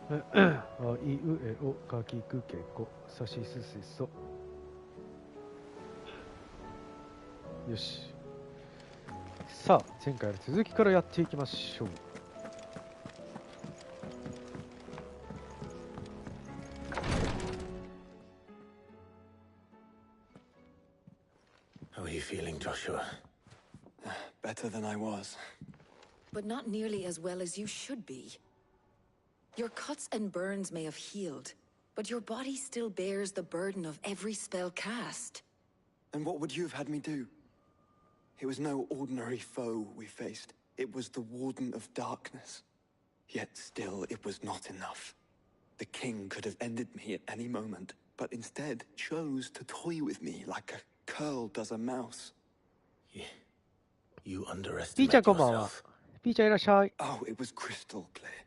あいうえおかきくけこさしすせそ。よし。さあ前回の続きからやっていきましょう。How are you feeling, Joshua? Better than I was. But not nearly as well as you should be. Your cuts and burns may have healed, but your body still bears the burden of every spell cast. And what would you have had me do? It was no ordinary foe we faced. It was the Warden of Darkness. Yet still, it was not enough. The king could have ended me at any moment, but instead chose to toy with me like a curl does a mouse. You ピー underestimate ちゃんこんばんは。 yourself. ピーちゃんいらっしゃい。 Oh, it was crystal clear.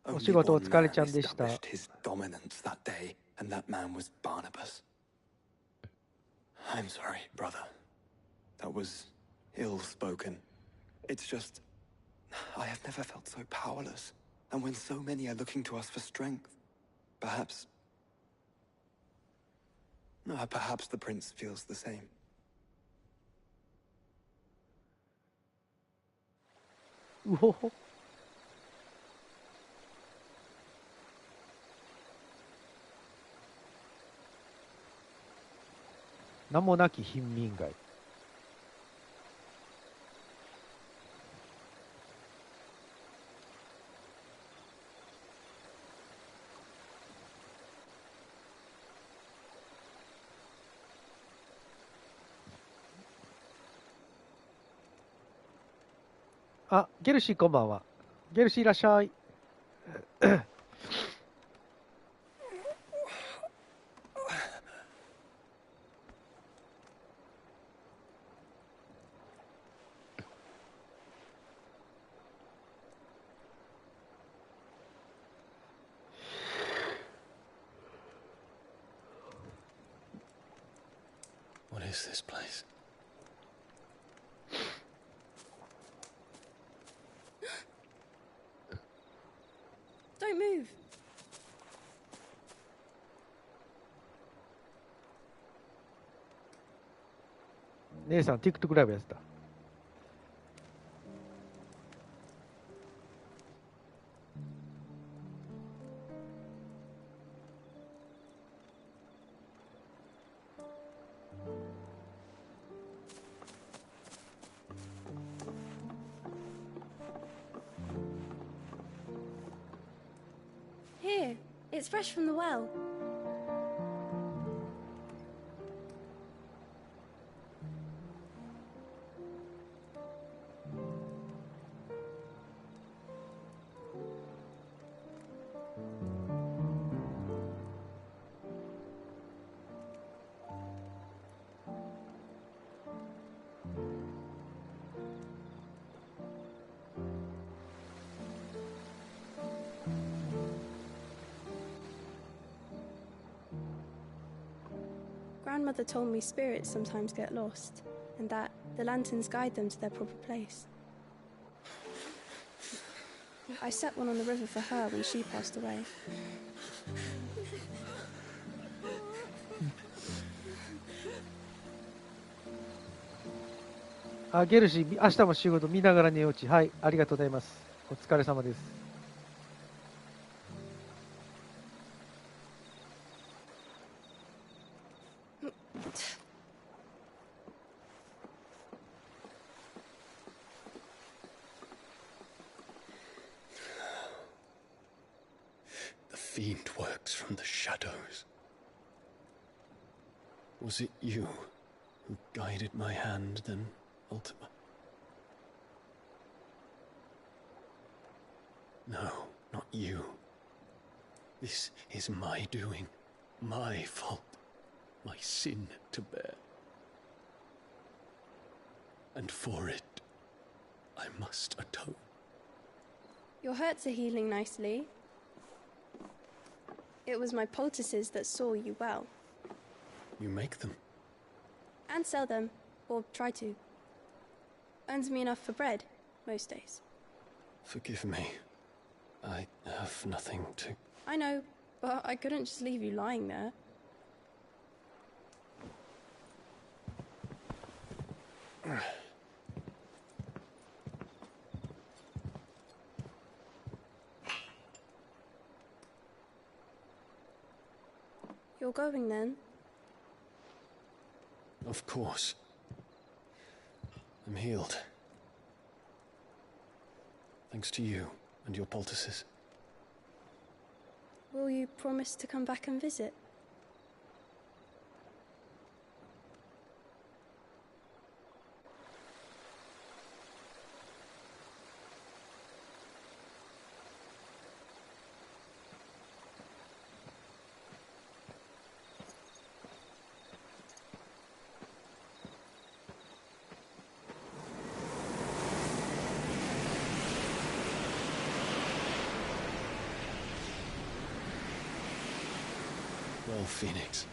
お Only 仕事お one 疲れ man ちゃんでした。 established his dominance that day, and that man was Barnabas. I'm sorry, brother. That was ill-spoken. It's just, I have never felt so powerless. And when so many are looking to us for strength, perhaps the prince feels the same. うほほ。名もなき貧民街。あ、ゲルシーこんばんは。ゲルシーいらっしゃい。What is this place? Don't move. 姉さん TikTok ライブやってた。Here, it's fresh from the well. Grandmother told me spirits sometimes get lost, and that the lanterns guide them to their proper place. I set one on the river for her when she passed away. あ、ゲルシー、明日も仕事見ながら寝落ち。はい、ありがとうございます。お疲れ様です。The fiend works from the shadows. Was it you who guided my hand, then ultimately? No, not you. This is my doing, my fault, my sin to bear. And for it, I must atone. Your hurts are healing nicely. It was my poultices that saw you well. You make them? And sell them, or try to. Earns me enough for bread, most days. Forgive me. I have nothing to I know, but I couldn't just leave you lying there. You're going then? Of course. I'm healed. Thanks to you and your poultices. Will you promise to come back and visit? Well, Phoenix,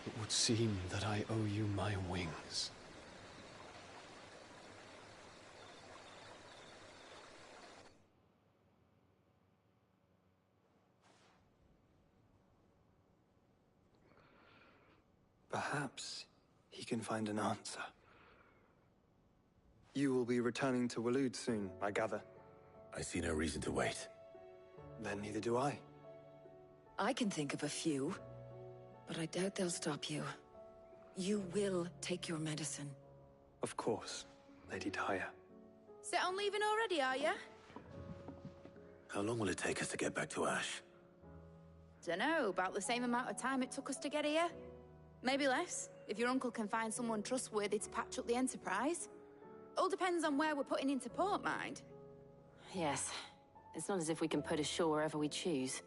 it would seem that I owe you my wings. Perhaps he can find an answer. You will be returning to Waloed soon, I gather. I see no reason to wait. Then neither do I. I can think of a few, but I doubt they'll stop you. You will take your medicine. Of course, Lady Daya. Set on leaving already, are you? How long will it take us to get back to Ash? Dunno, about the same amount of time it took us to get here. Maybe less, if your uncle can find someone trustworthy to patch up the Enterprise. All depends on where we're putting into port, mind. Yes. It's not as if we can put ashore wherever we choose.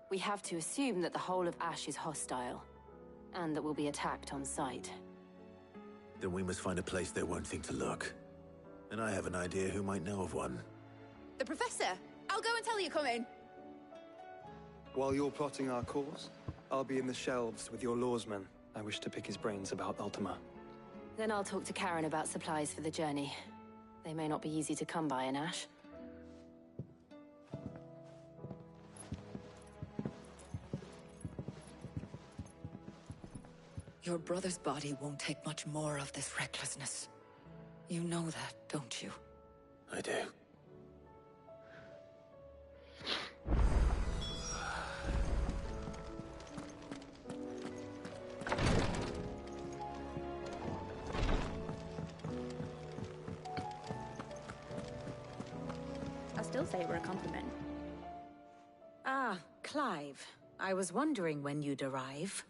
We have to assume that the whole of Ash is hostile, and that we'll be attacked on sight. Then we must find a place they won't think to look. And I have an idea who might know of one. The Professor! I'll go and tell you come in. While you're plotting our course, I'll be in the shelves with your lawsman. I wish to pick his brains about Ultima. Then I'll talk to Karen about supplies for the journey. They may not be easy to come by in Ash. Your brother's body won't take much more of this recklessness. You know that, don't you? I do. I still say it were a compliment. Ah, Clive. I was wondering when you'd arrive.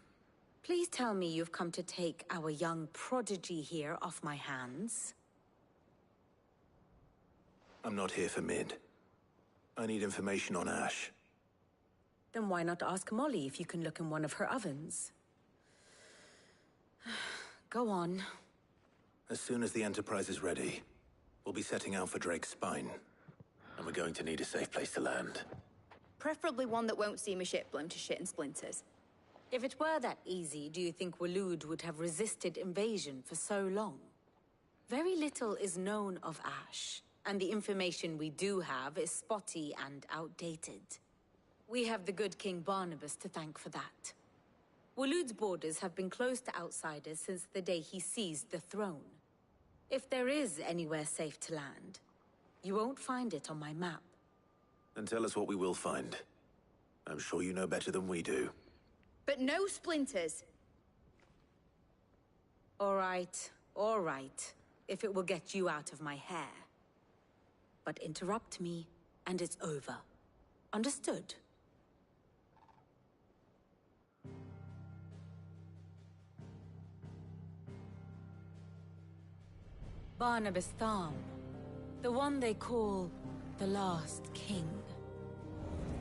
Please tell me you've come to take our young prodigy here off my hands. I'm not here for Mid. I need information on Ash. Then why not ask Molly if you can look in one of her ovens? Go on. As soon as the Enterprise is ready, we'll be setting out for Drake's Spine. And we're going to need a safe place to land. Preferably one that won't see my ship blown to shit and splinters. If it were that easy, do you think Waloed would have resisted invasion for so long? Very little is known of Ash, and the information we do have is spotty and outdated. We have the good King Barnabas to thank for that. Waloed's borders have been closed to outsiders since the day he seized the throne. If there is anywhere safe to land, you won't find it on my map. Then tell us what we will find. I'm sure you know better than we do. But no splinters. All right, if it will get you out of my hair. But interrupt me, and it's over. Understood? Barnabas Tham, the one they call the Last King.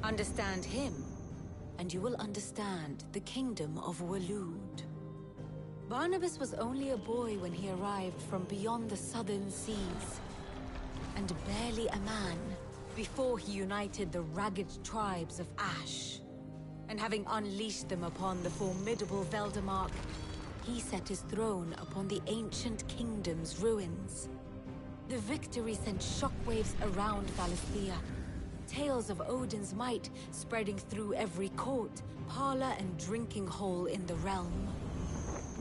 Understand him, and you will understand the kingdom of Waloed. Barnabas was only a boy when he arrived from beyond the southern seas, and barely a man before he united the ragged tribes of Ash. And having unleashed them upon the formidable Veldamark, he set his throne upon the ancient kingdom's ruins. The victory sent shockwaves around Valisthea, tales of Odin's might spreading through every court, parlor, and drinking hole in the realm.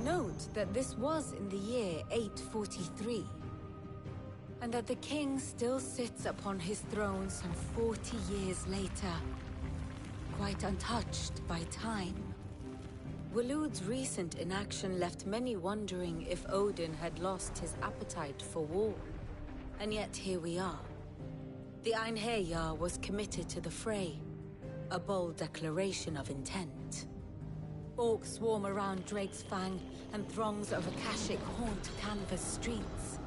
Note that this was in the year 843, and that the king still sits upon his throne some 40 years later, quite untouched by time. Waloed's recent inaction left many wondering if Odin had lost his appetite for war. And yet here we are. The Einherjar was committed to the fray, a bold declaration of intent. Orcs swarm around Drake's Fang, and throngs of Akashic haunt Canvas streets.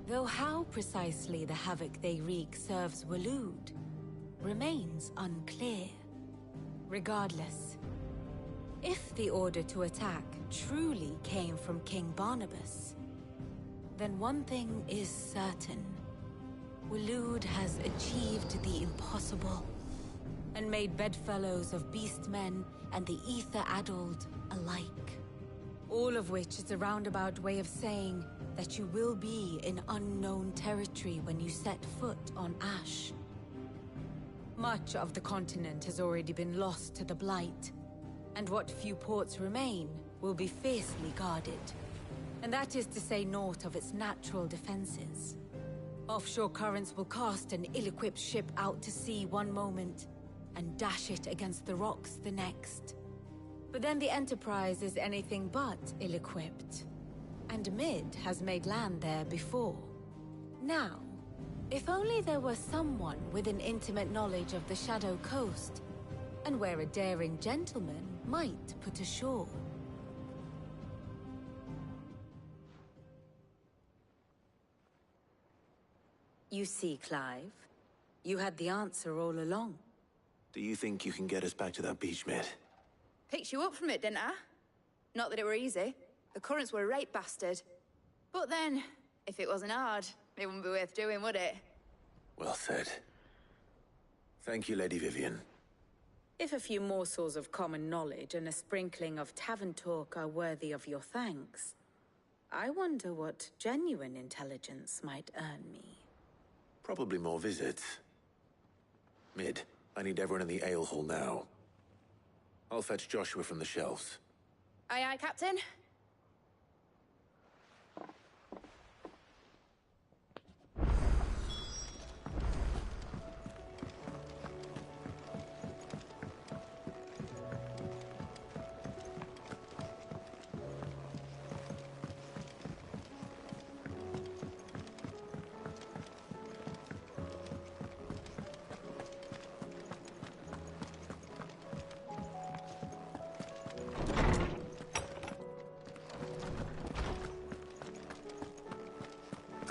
Though how precisely the havoc they wreak serves Waloed remains unclear. Regardless, if the order to attack truly came from King Barnabas, then one thing is certain. Waloed has achieved the impossible, and made bedfellows of beastmen and the ether-addled alike. All of which is a roundabout way of saying that you will be in unknown territory when you set foot on Ash. Much of the continent has already been lost to the Blight, and what few ports remain will be fiercely guarded. And that is to say naught of its natural defenses. Offshore currents will cast an ill-equipped ship out to sea one moment, and dash it against the rocks the next. But then the Enterprise is anything but ill-equipped, and Mid has made land there before. Now, if only there were someone with an intimate knowledge of the Shadow Coast, and where a daring gentleman might put ashore. You see, Clive, you had the answer all along. Do you think you can get us back to that beach, Mid? Picked you up from it, didn't I? Not that it were easy. The currents were a right bastard. But then, if it wasn't hard, it wouldn't be worth doing, would it? Well said. Thank you, Lady Vivian. If a few morsels of common knowledge and a sprinkling of tavern talk are worthy of your thanks, I wonder what genuine intelligence might earn me. Probably more visits. Mid, I need everyone in the ale hall now. I'll fetch Joshua from the shelves. Aye, aye, Captain.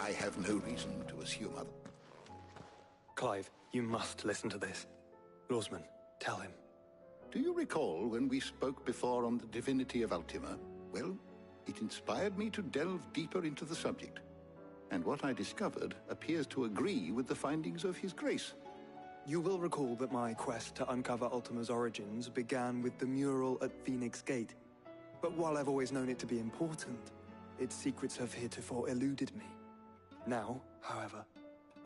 I have no reason to assume other. Clive, you must listen to this. Lawsman, tell him. Do you recall when we spoke before on the divinity of Ultima? Well, it inspired me to delve deeper into the subject. And what I discovered appears to agree with the findings of His Grace. You will recall that my quest to uncover Ultima's origins began with the mural at Phoenix Gate. But while I've always known it to be important, its secrets have heretofore eluded me. Now, however,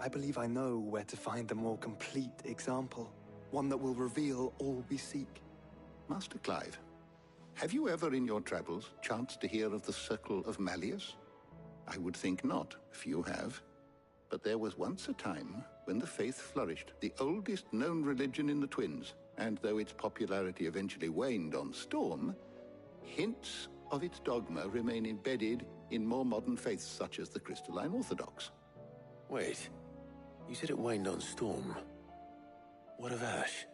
I believe I know where to find the more complete example, one that will reveal all we seek. Master Clive, have you ever in your travels chanced to hear of the Circle of Malleus? I would think not, if you have. But there was once a time when the faith flourished, the oldest known religion in the Twins, and though its popularity eventually waned on Storm, hints of its dogma remain embedded in more modern faiths such as the Crystalline Orthodox. Wait, you said it waned on Storm. What of Ash?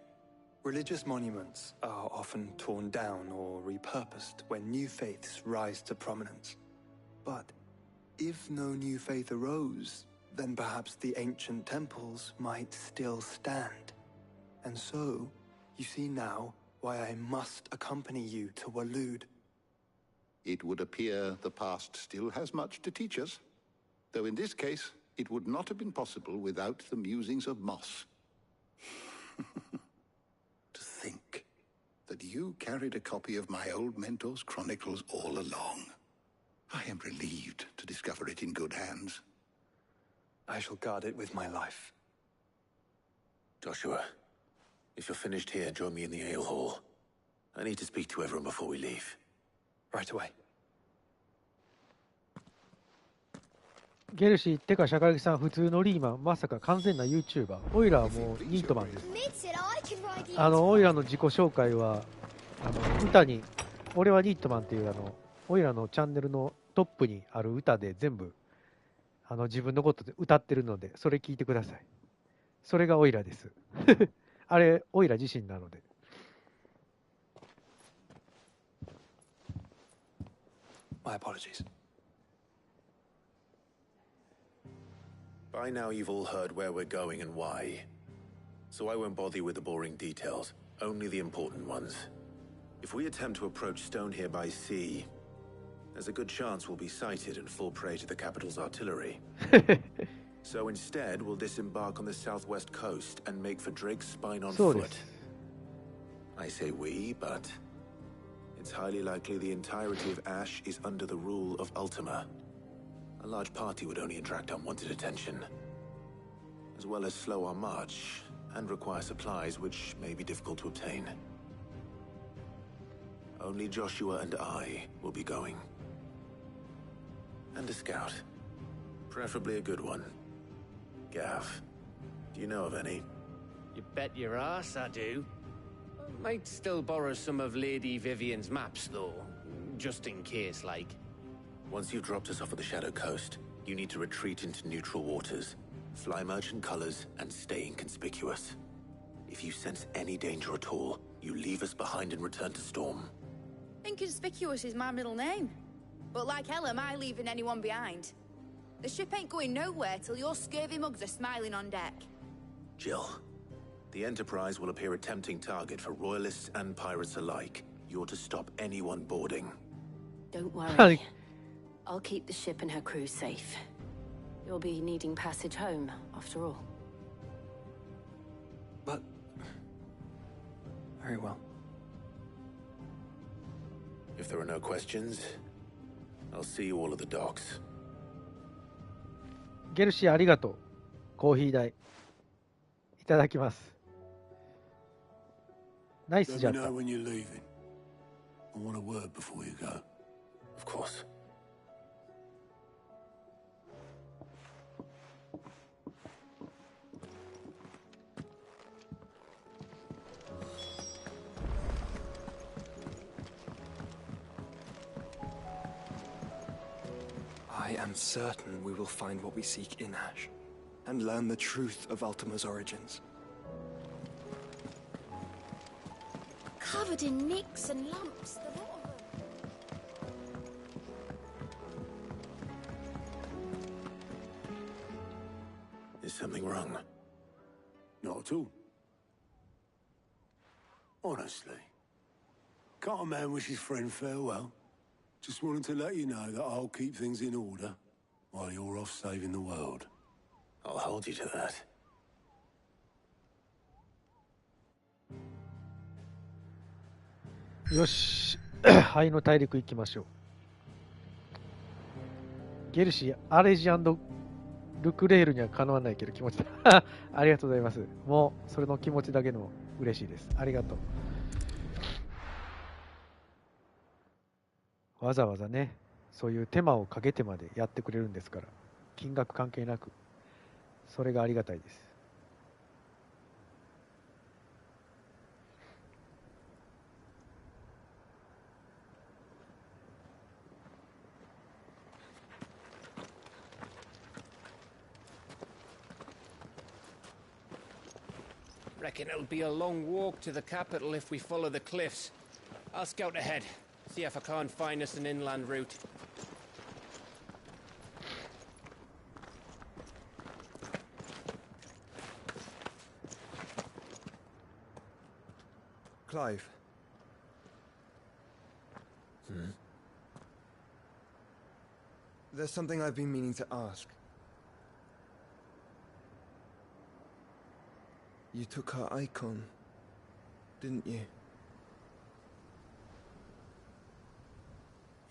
Religious monuments are often torn down or repurposed when new faiths rise to prominence. But if no new faith arose, then perhaps the ancient temples might still stand. And so, you see now why I must accompany you to Waloed. It would appear the past still has much to teach us, though in this case, it would not have been possible without the musings of Moss. To think that you carried a copy of my old mentor's chronicles all along. I am relieved to discover it in good hands. I shall guard it with my life. Joshua, if you're finished here, join me in the ale hall. I need to speak to everyone before we leave. Right away. ゲルシーってかシャカリキさん、普通のリーマン、まさか完全な YouTuber。オイラはもうニートマンです。オイラの自己紹介は、歌に、俺はニートマンっていうオイラのチャンネルのトップにある歌で全部、自分のことで歌ってるので、それ聞いてください。それがオイラです。あれ、オイラ自身なので。My apologies. By now you've all heard where we're going and why. So I won't bother you with the boring details, only the important ones. If we attempt to approach Stone here by sea, there's a good chance we'll be sighted and fall prey to the capital's artillery. So instead, we'll disembark on the southwest coast and make for Drake's Spine on foot. I say we, but it's highly likely the entirety of Ash is under the rule of Ultima. A large party would only attract unwanted attention, as well as slow our march and require supplies which may be difficult to obtain. Only Joshua and I will be going. And a scout. Preferably a good one. Gav, do you know of any? You bet your ass I do. Might still borrow some of Lady Vivian's maps, though. Just in case, like. Once you've dropped us off at the Shadow Coast, you need to retreat into neutral waters, fly merchant colors, and stay inconspicuous. If you sense any danger at all, you leave us behind and return to Storm. Inconspicuous is my middle name. But like hell am I leaving anyone behind. The ship ain't going nowhere till your scurvy mugs are smiling on deck. Jill, the Enterprise will appear a tempting target for royalists and pirates alike. You're to stop anyone boarding. Don't worry. I'll keep the ship and her crew safe. You'll be needing passage home, after all. But... very well. If there are no questions, I'll see you all at the docks. ゲルシーありがとう。コーヒー代。いただきます。ナイスじゃった。Let me know when you're leaving. I want a word before you go. Of course. I am certain we will find what we seek in Ash, and learn the truth of Ultima's origins. Covered in nicks and lumps, the lot of them. Is something wrong? Not at all. Honestly. Can't a man wish his friend farewell? Just wanted to let you know that I'll keep things in order while you're off saving the world. I'll hold you to that.よし。灰の大陸行きましょう。ゲルシー、アレジ&ルクレールにはかなわないけど気持ちだ。ありがとうございます。もう、それの気持ちだけの嬉しいです。ありがとう。わざわざね、そういう手間をかけてまでやってくれるんですから、金額関係なく、それがありがたいです。Reckon it'll be a long walk to the capital if we follow the cliffs. I'll scout ahead, see if I can't find us an inland route. Clive. There's something I've been meaning to ask. You took her icon, didn't you?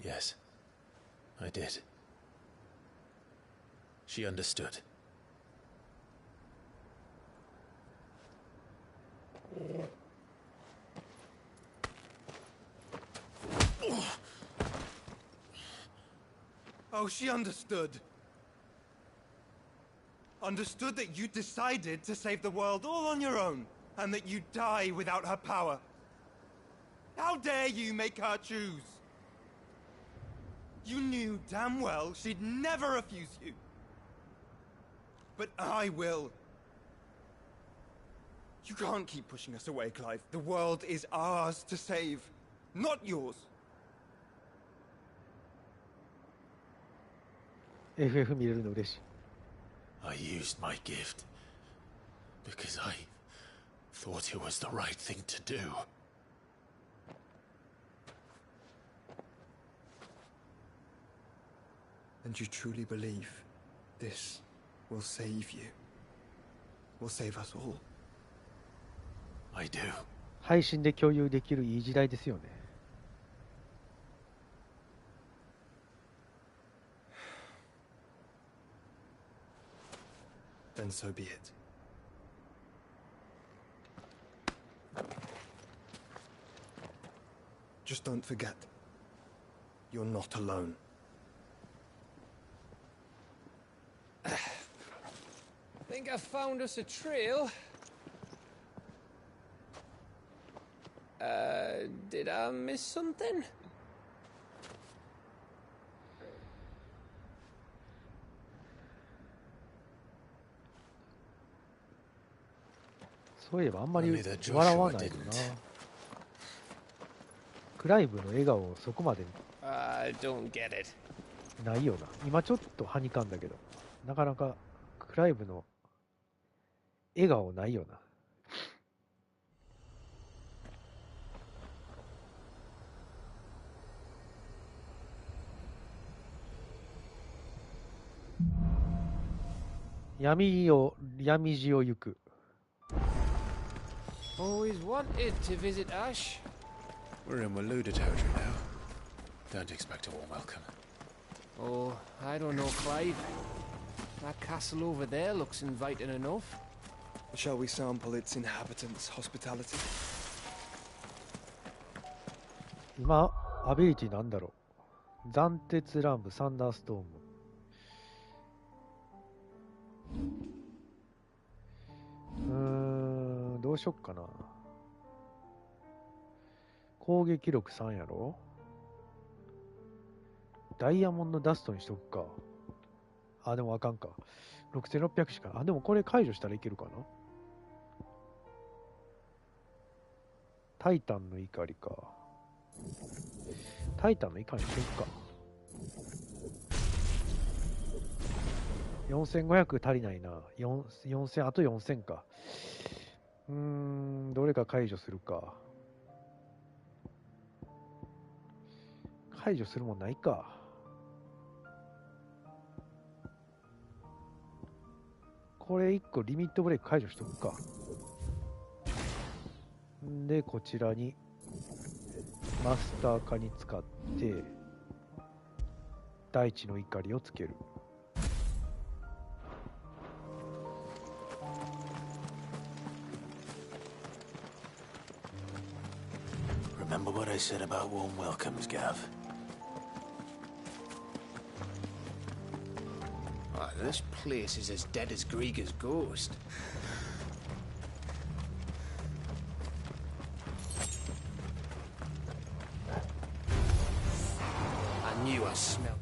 Yes, I did. She understood. Oh, she understood. Understood that you decided to save the world all on your own, and that you'd die without her power. How dare you make her choose? You knew damn well she'd never refuse you. But I will. You can't keep pushing us away, Clive. The world is ours to save, not yours. FF 見れるの嬉しい。I used my gift because I thought it was the right thing to do. And you truly believe this will save you? Will save us all? I do. 配信で共有できるいい時代ですよね。Then so be it. Just don't forget, you're not alone. Think I found us a trail. Did I miss something?そういえばあんまり笑わないよな。クライブの笑顔をそこまで don't get it. ないよな。今ちょっとはにかんだけど、なかなかクライブの笑顔ないよな。闇路を行く。Always wanted to visit Ash. We're in Waluda territory now. Don't expect a warm welcome. Oh, I don't know, Clive. That castle over there looks inviting enough. Shall we sample its inhabitants' hospitality? 今、アビリティなんだろう。斬鉄乱舞、サンダーストーム。どうしよっかな。攻撃力3やろ。ダイヤモンドダストにしとくか。あ、でもあかんか。6600しか。あ、でもこれ解除したらいけるかな。タイタンの怒りか。タイタンの怒りにしとくか。4500足りないな。4000、あと4000か。どれか解除するか。解除するもんないか。これ1個リミットブレイク解除しとくか。で、こちらにマスター化に使って大地の怒りをつける。Remember what I said about warm welcomes, Gav? Oh, this place is as dead as Grieger's ghost. I knew I smelled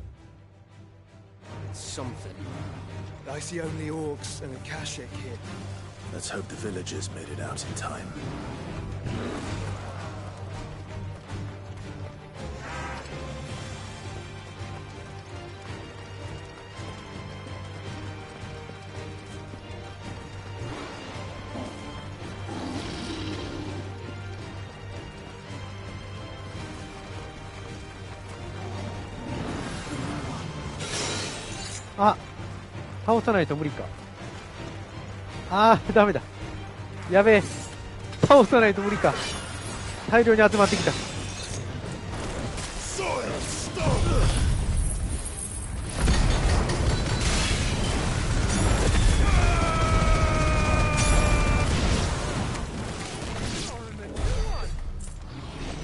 something. I see only orcs and a Kashik here. Let's hope the villagers made it out in time.あ、倒さないと無理か。あー、ダメだ。やべえ。倒さないと無理か。大量に集まってきた。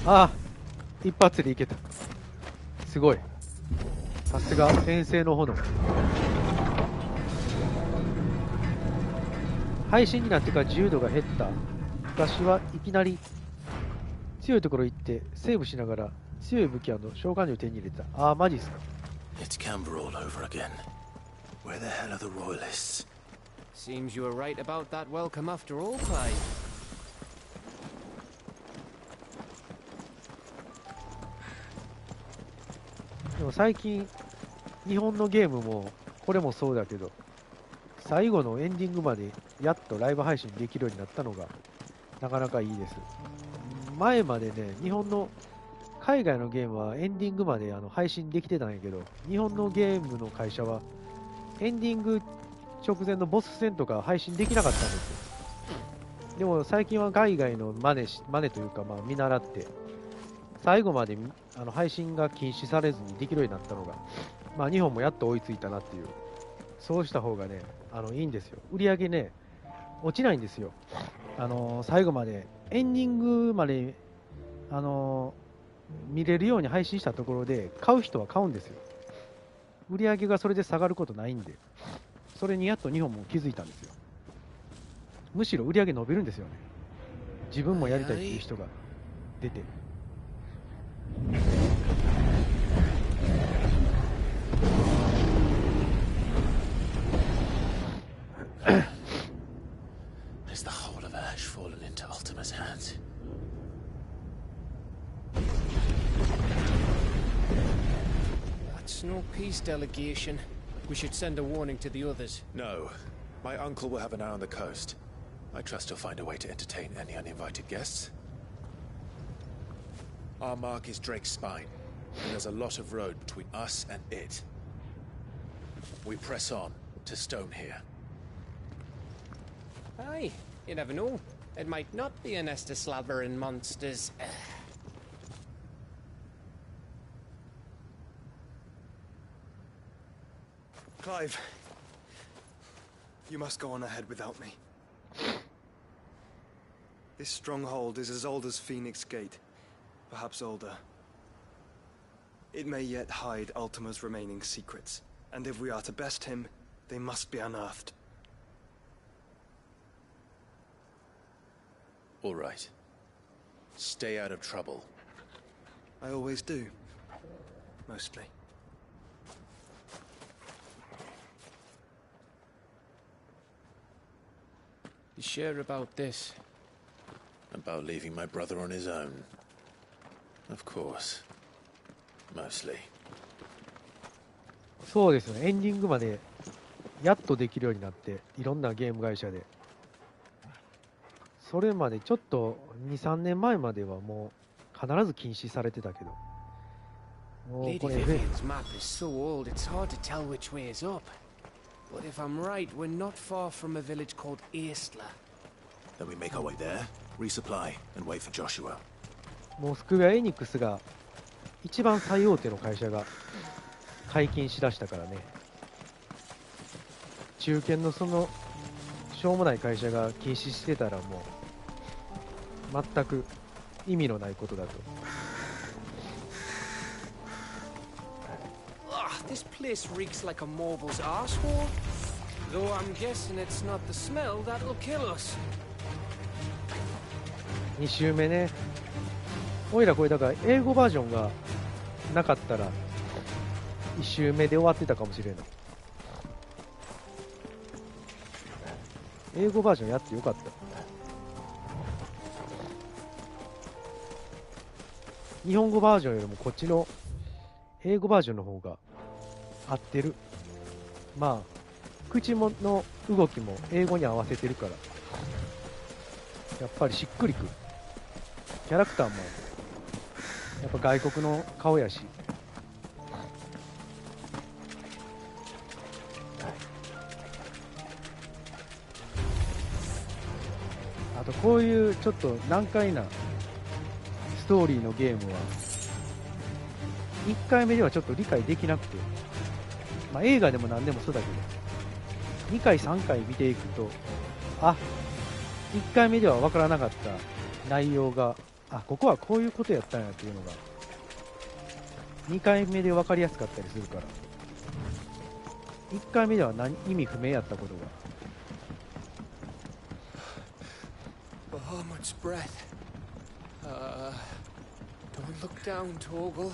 あ、一発でいけた。すごい。さすが天聖の炎。配信になってから自由度が減った。昔はいきなり強いところ行ってセーブしながら強い武器召喚獣手に入れた。ああ、マジっすか。It's Canberra all over again. Where the hell are the royalists? Seems you were right about that welcome after all, Clive. でも最近日本のゲームもこれもそうだけど、最後のエンディングまでやっとライブ配信できるようになったのがなかなかいいです。前までね、日本の海外のゲームはエンディングまで配信できてたんやけど、日本のゲームの会社はエンディング直前のボス戦とか配信できなかったんですよ。でも最近は海外の真似というか、見習って最後まで配信が禁止されずにできるようになったのが、日本もやっと追いついたなっていう。そうした方がね、いいんですよ。売り上げね、落ちないんですよ。最後までエンディングまで見れるように配信したところで買う人は買うんですよ。売り上げがそれで下がることないんで、それにやっと日本も気づいたんですよ。むしろ売り上げ伸びるんですよね。自分もやりたいっていう人が出て。Has the whole of Ash fallen into Ultima's hands? That's no peace delegation. We should send a warning to the others. No. My uncle will have an eye on the coast. I trust he'll find a way to entertain any uninvited guests. Our mark is Drake's Spine, and there's a lot of road between us and it. We press on to Stone here. Aye, you never know. It might not be a nest of slabbering monsters. Clive, you must go on ahead without me. This stronghold is as old as Phoenix Gate, perhaps older. It may yet hide Ultima's remaining secrets, and if we are to best him, they must be unearthed. All right. Stay out of trouble. I always do. Mostly. You sure about this? About leaving my brother on his own? Of course. Mostly. そうですよね。エンディングまでやっとできるようになって、いろんなゲーム会社で。それまでちょっと2、3年前まではもう必ず禁止されてたけど。もうこれ Lady Vivian's map is so old it's hard to tell which way is up. But if I'm right, we're not far from a village called Eastla. Then we make our way there, resupply, and wait for Joshua. もうスクエアエニックスが一番最大手の会社が解禁しだしたからね。中堅のそのしょうもない会社が禁止してたらもう全く意味のないことだと。This place reeks like a moble's arsehole. Though I'm guessing it's not the smell that'll kill us. 2周目ね。おいらこれだから英語バージョンがなかったら1周目で終わってたかもしれない。英語バージョンやってよかった。日本語バージョンよりもこっちの英語バージョンの方が合ってる。まあ口の動きも英語に合わせてるからやっぱりしっくりくる。キャラクターもやっぱ外国の顔やし、あとこういうちょっと難解なストーリーのゲームは1回目ではちょっと理解できなくて、まあ、映画でも何でもそうだけど2回3回見ていくと、あ、1回目では分からなかった内容があ、ここはこういうことやったんやっていうのが2回目で分かりやすかったりするから、1回目では意味不明やったことが。 Oh, much breath. Don't look down, Torgal.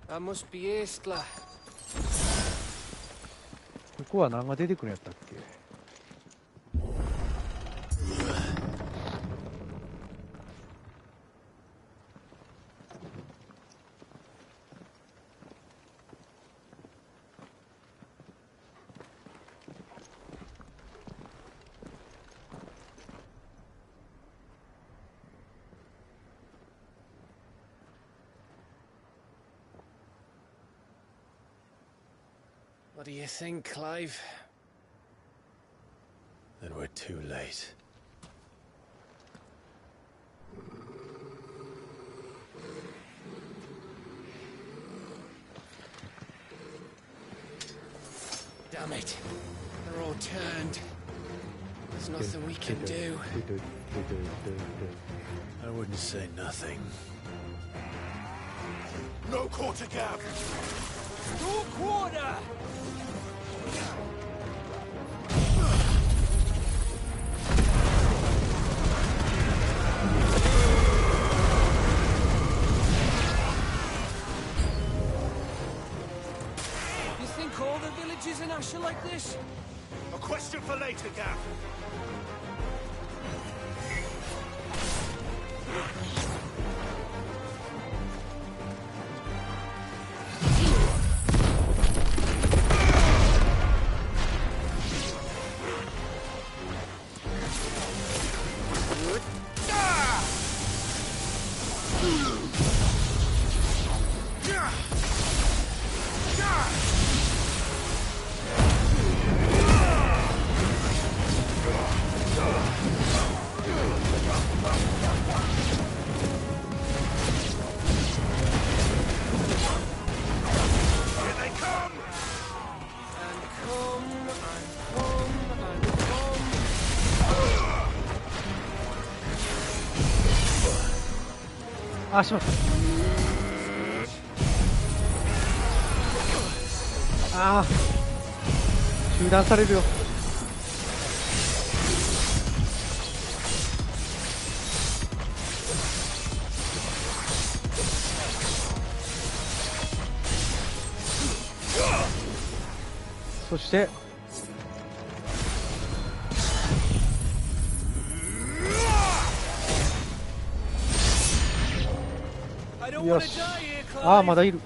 That must be Estla. ここは何が出てくるんやったっけ。What do you think, Clive? Then we're too late. Damn it. They're all turned. There's nothing we can do. I wouldn't say nothing. No quarter gap! No quarter! You think all the villages in Ash are like this? A question for later, Gav.あ、しまった。ああ、中断されるよ。そしてよし。ああ、まだいる。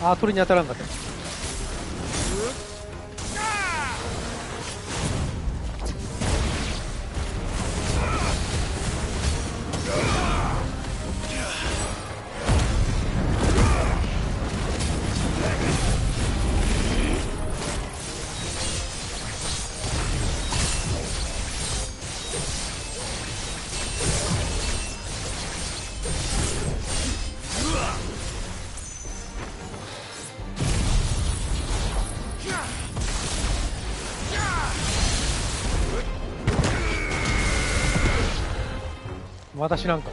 ああ、鳥に当たらんかった。私なんか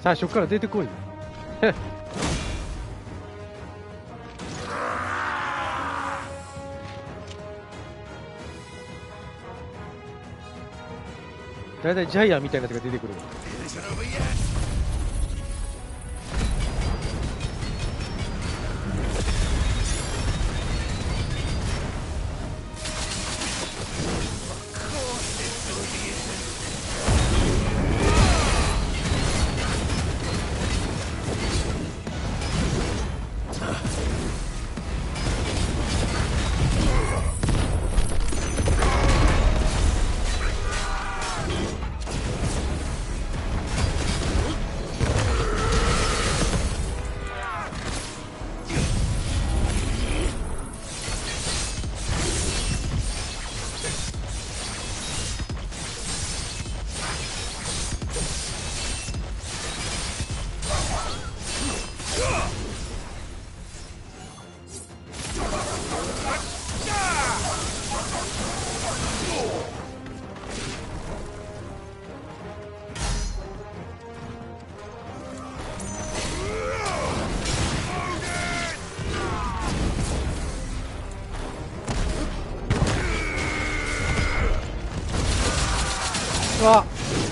最初から出てこいよ。だいたいジャイアンみたいなやつが出てくる。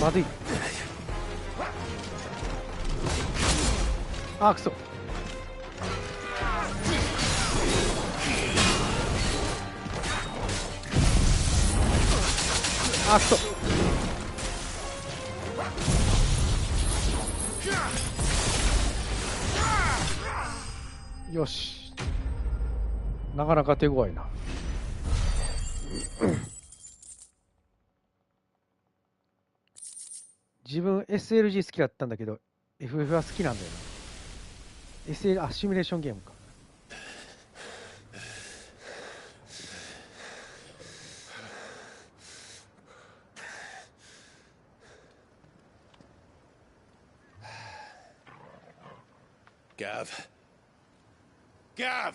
まずい。あ、くそ。あ、くそ。よし。なかなか手強いな。自分 SLG 好きだったんだけど FF は好きなんだよな。シミュレーションゲームか。Gav. Gav!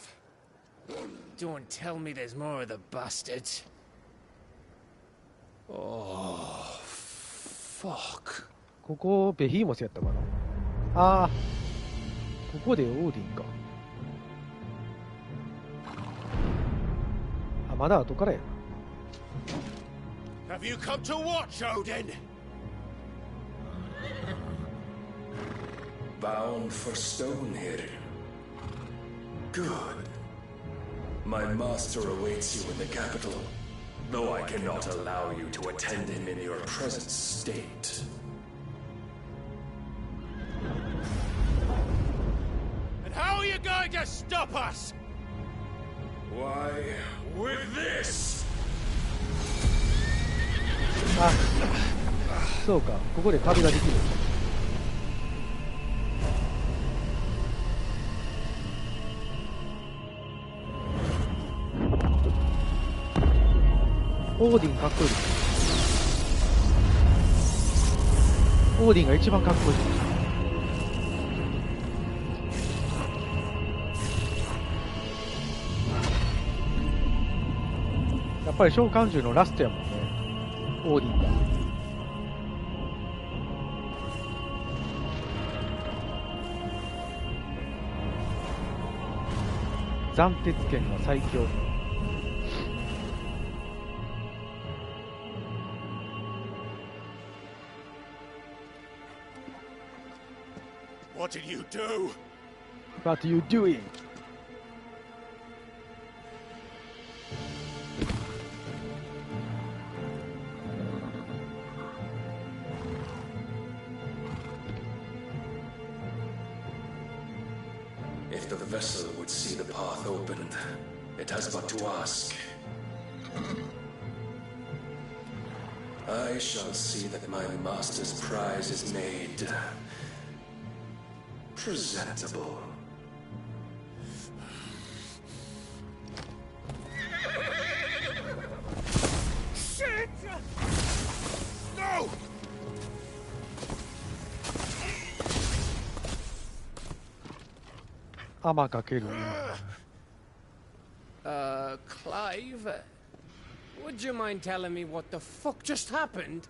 Don't tell me there's more of the bastards. Oh, fuck. ここベヒーモスやったかな。ああ、ここでオーディンか。あ、まだ後からやな。Have you come to watch, Odin? Bound for Stonehill. Good. My master awaits you in the capital, though I cannot allow you to attend him in your present state. And how are you going to stop us? Why, with this! あ、そうか、ここで壁ができる。オーディンかっこいい。オーディンが一番かっこいい。やっぱり召喚獣のラストやもんね、オーディンが。斬鉄剣が最強。What did you do? What are you doing? If the vessel would see the path opened, it has but to ask. I shall see that my master's prize is made presentable. Shit! No! Clive, would you mind telling me what the fuck just happened?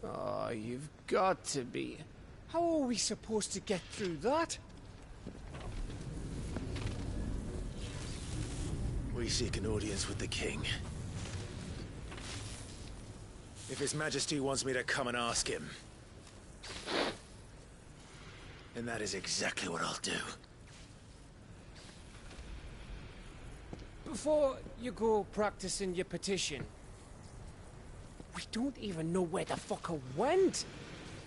Oh, you've got to be. How are we supposed to get through that? We seek an audience with the king. If His Majesty wants me to come and ask him, then that is exactly what I'll do. Before you go practicing your petition, we don't even know where the fucker went.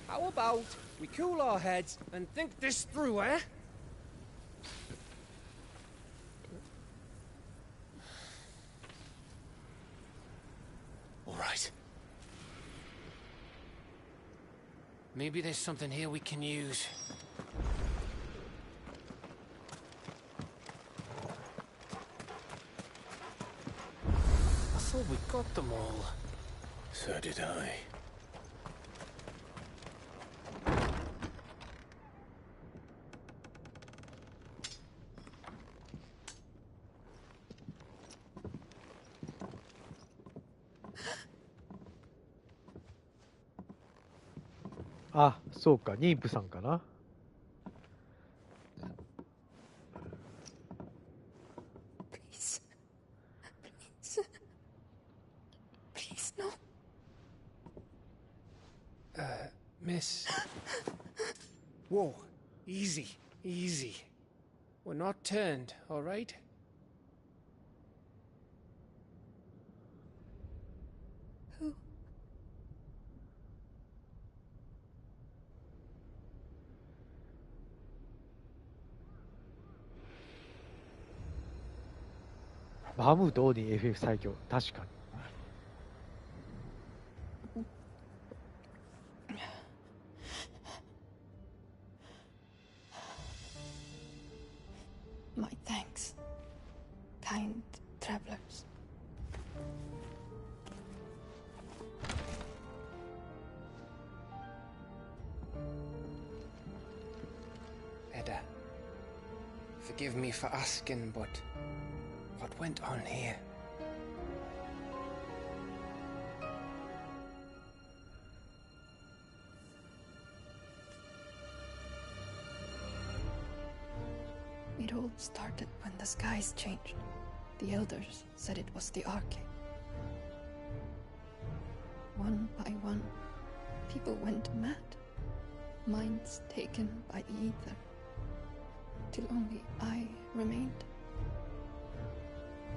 How about we cool our heads and think this through, eh? All right. Maybe there's something here we can use. I thought we got them all. So did I. あ、そうか、妊婦さんかな。Please. Please. Please, no. Miss. Whoa. Easy. Easy. We're not turned, all right? Who?バムート、オーディン、FF 最強。確かに。My thanks, kind travelers. Edda, forgive me for asking, but what went on here? It all started when the skies changed. The elders said it was the arcade. One by one, people went mad. Minds taken by the ether. Till only I remained.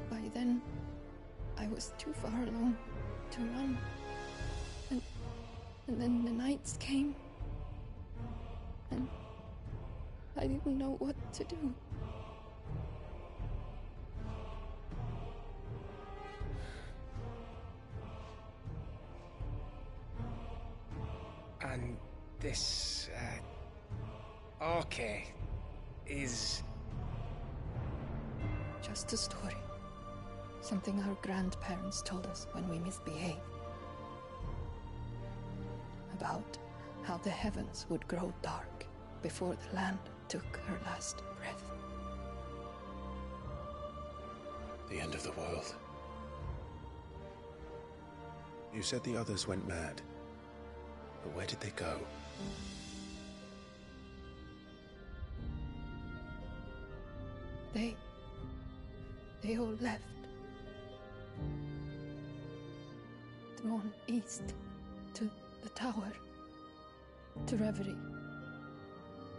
By then, I was too far along to run. And then the nights came. And I didn't know what to do. And this, arcade is... Just a story. Something our grandparents told us when we misbehaved. About how the heavens would grow dark before the land took her last breath. The end of the world. You said the others went mad. But where did they go? They all left. Drawn east to the tower, to reverie.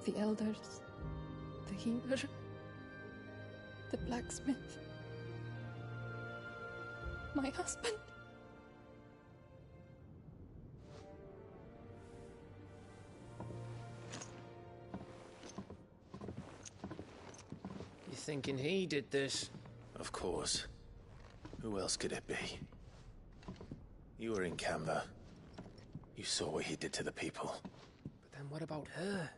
The elders, the healer, the blacksmith, my husband. You thinking he did this? Of course. Who else could it be? You were in Canva. You saw what he did to the people. But then what about her?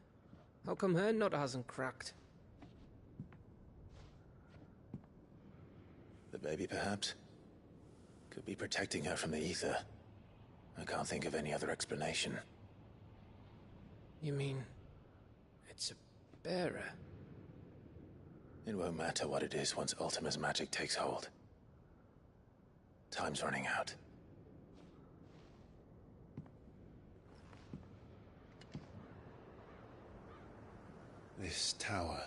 How come her nut hasn't cracked? The baby, perhaps? Could be protecting her from the ether. I can't think of any other explanation. You mean... it's a bearer? It won't matter what it is once Ultima's magic takes hold. Time's running out. This tower.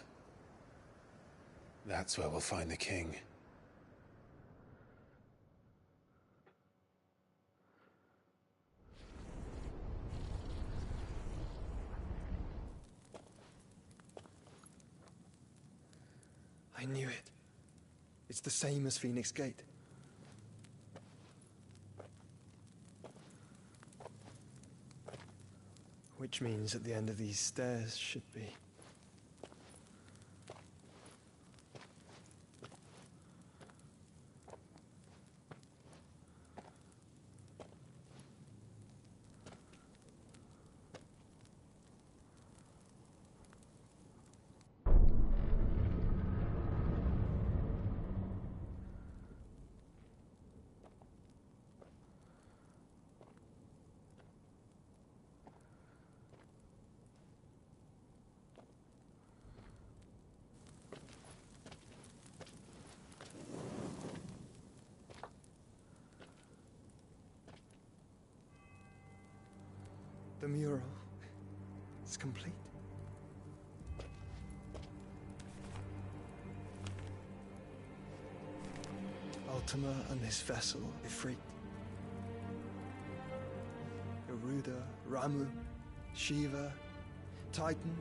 That's where we'll find the king. I knew it. It's the same as Phoenix Gate. Which means at the end of these stairs should be... The mural. It's complete. Ultima and his vessel, Ifrit. Garuda, Ramu, Shiva, Titan,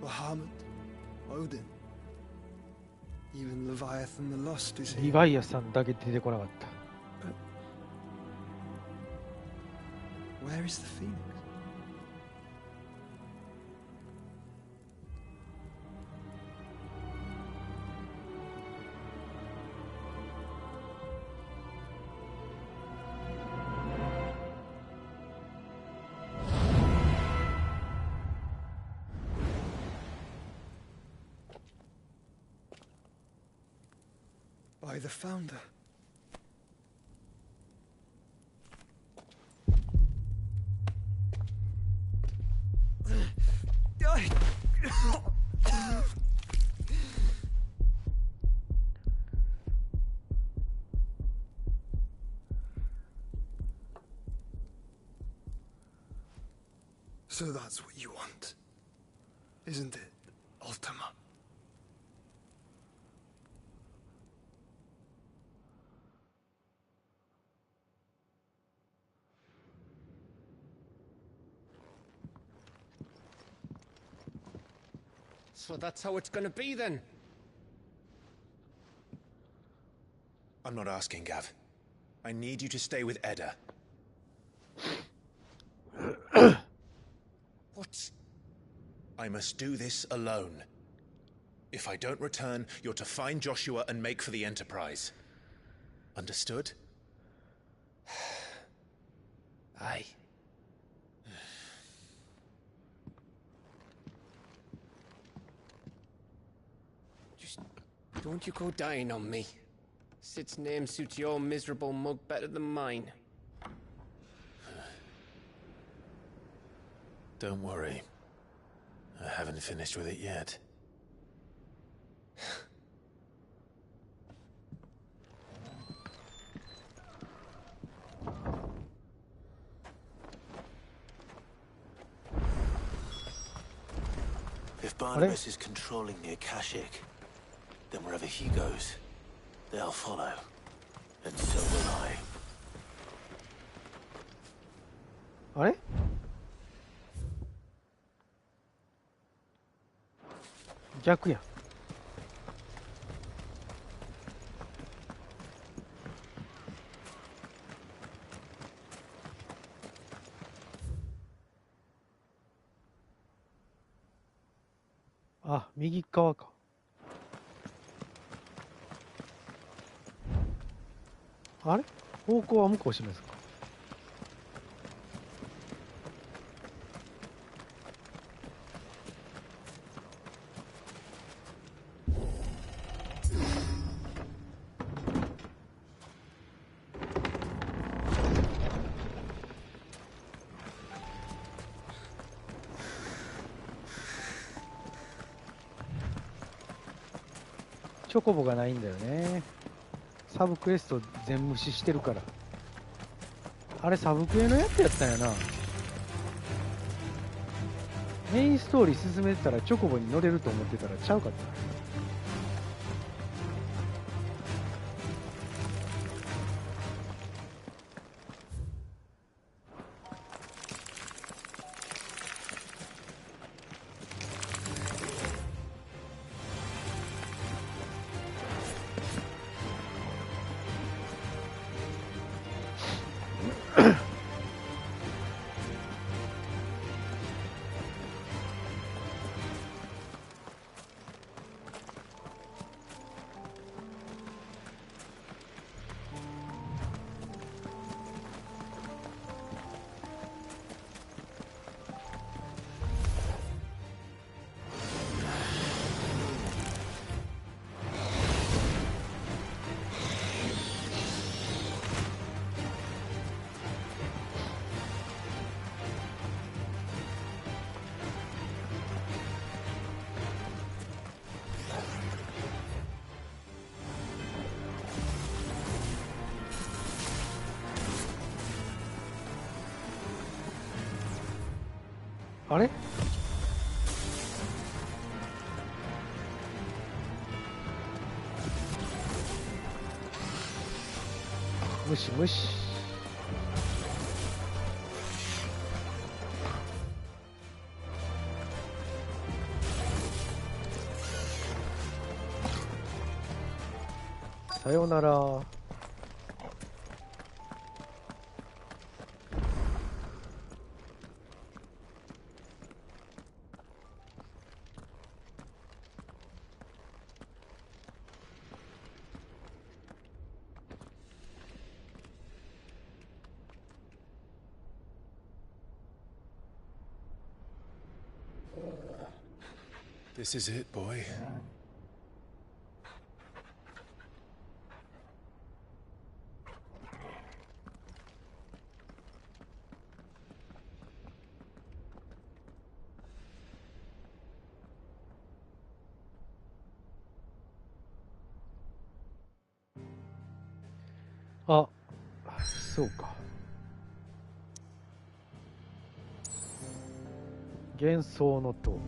Bahamut, Odin. Even Leviathan the Lost is リ here. ヴァイアさんだけ出てこなかった。 Where is the Phoenix? By the founder. So that's what you want, isn't it, Ultima? So that's how it's gonna be then? I'm not asking, Gav. I need you to stay with Edda. What? I must do this alone. If I don't return, you're to find Joshua and make for the Enterprise. Understood? Aye. Just don't you go dying on me. Sid's name suits your miserable mug better than mine. Don't worry. I haven't finished with it yet. If Barnabas is controlling the Akashic, then wherever he goes, they'll follow. And so will I. あれ逆やん。あ、右側か。あれ方向は向こう示すか。チョコボがないんだよね。サブクエスト全無視してるから。あれサブクエのやつやったんやな。メインストーリー進めてたらチョコボに乗れると思ってたらちゃうかった。ムシムシ。さよなら。This is it, boy. Ah, そうか。幻想の塔。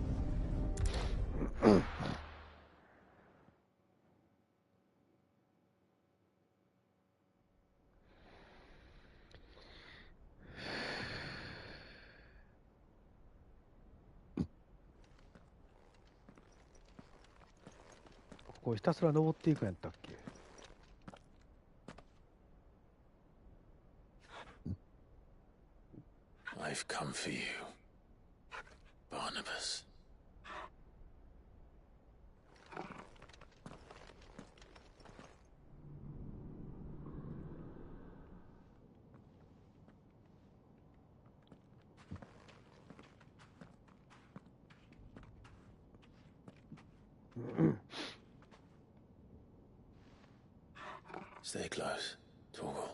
ここひたすら登っていくんやったっけ。I've come for you, Barnabas. Stay close, Torgal.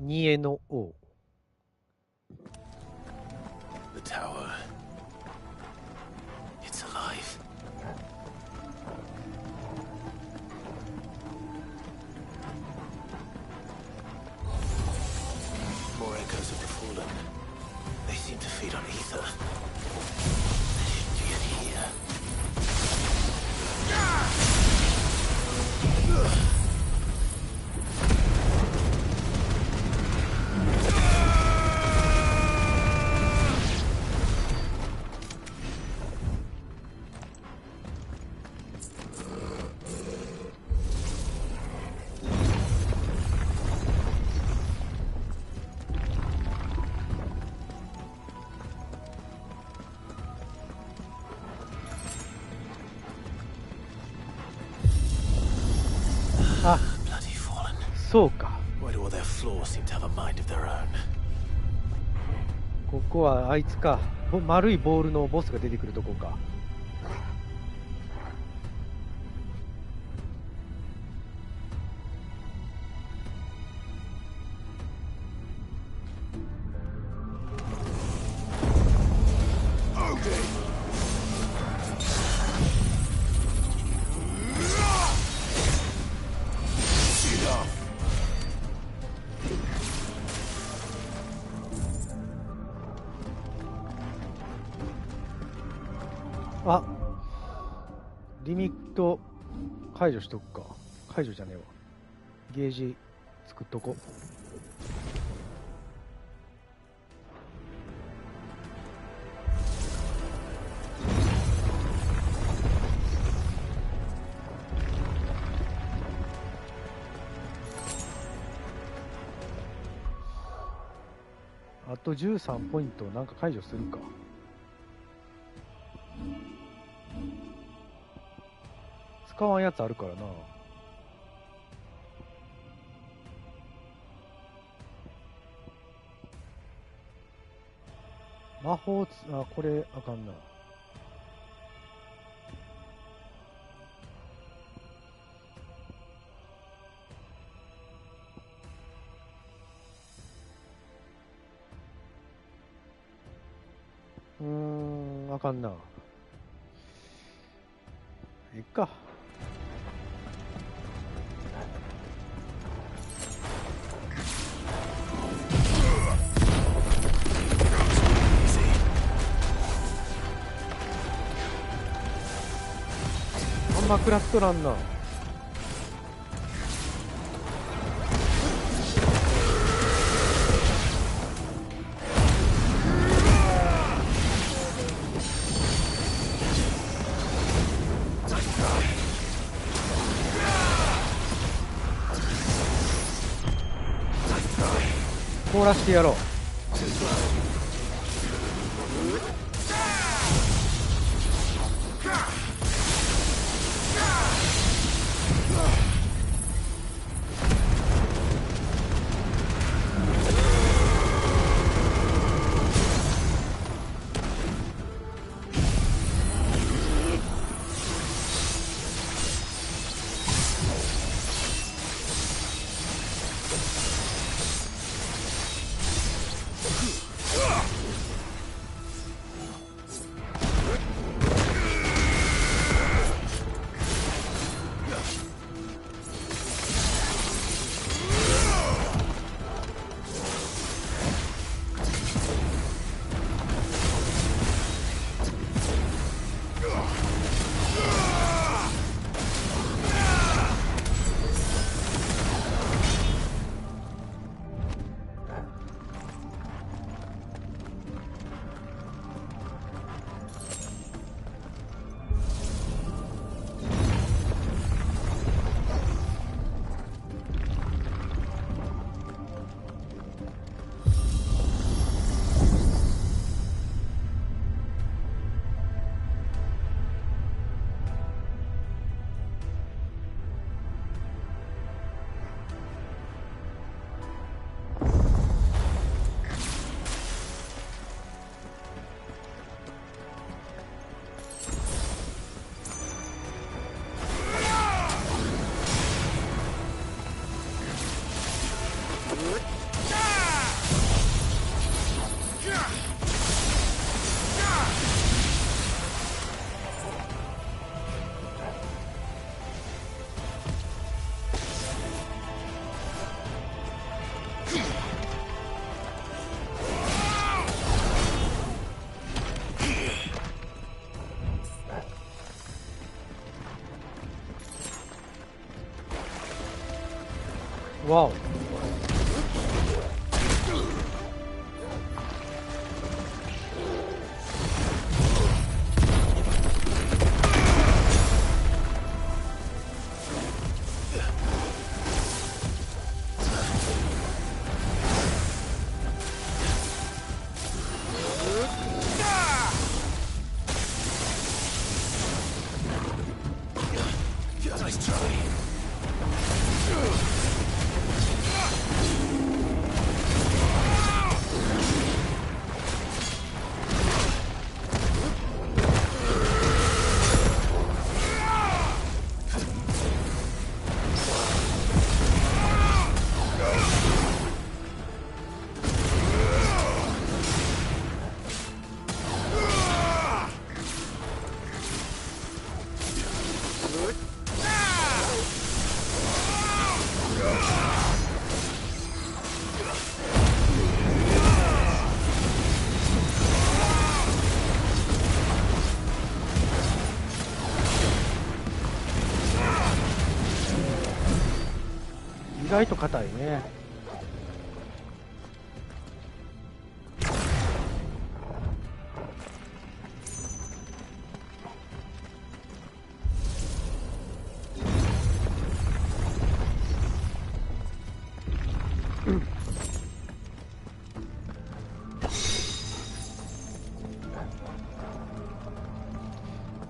Nie no O. The tower. It's alive. More echoes of the fallen. They seem to feed on ether. They shouldn't get here. Ah, Bloody fallen. そうか。 Why do all their flaws seem to have a mind of their own? ここはあいつか。丸いボールのボスが出てくるとこか。あ、リミット解除しとくか。解除じゃねえわ。ゲージ作っとこ。あと13ポイントなんか解除するか。使わんやつあるからな。魔法あ、これあかんな。あかんな。いっか。あんま食らっとらんな。凍らしてやろう。わお。意外と硬いね。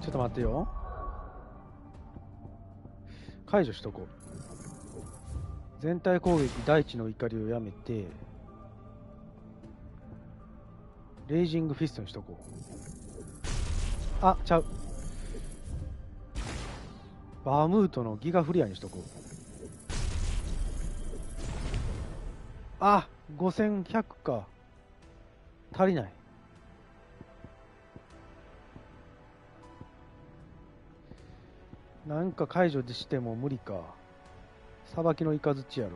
ちょっと待ってよ。解除しとこう。全体攻撃大地の怒りをやめてレイジングフィストにしとこう。あ、ちゃう。バームートのギガフリアにしとこう。あ、5100か。足りない。なんか解除しても無理か。さばきのイカズチやろ。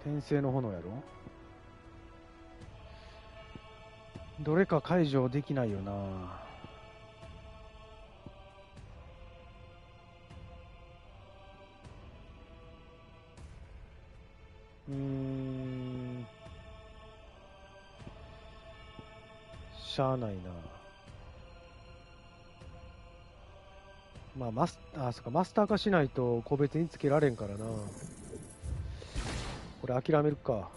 転生の炎やろ。どれか解除できないよな。しゃあないな。まあそっか、マスター化しないと個別につけられんからな。これ諦めるか。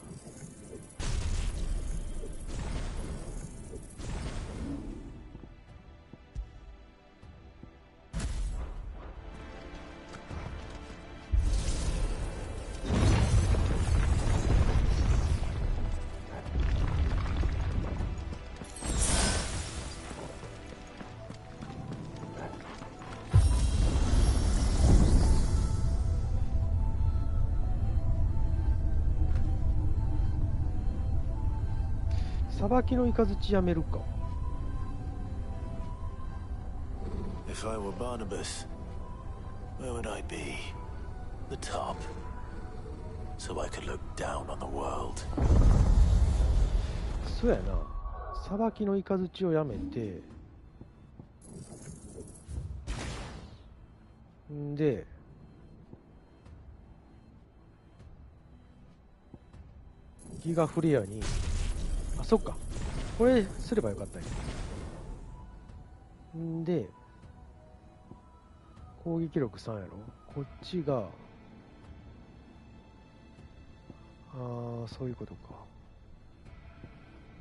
さばきのイカズチやめるか。If I were Barnabas, where would I be? The top. So I could look down on the world. そうやな。さばきのイカズチをやめて、んで、ギガフレアに、あ、そっか。これすればよかったんや。んで、攻撃力3やろ。こっちが、そういうことか。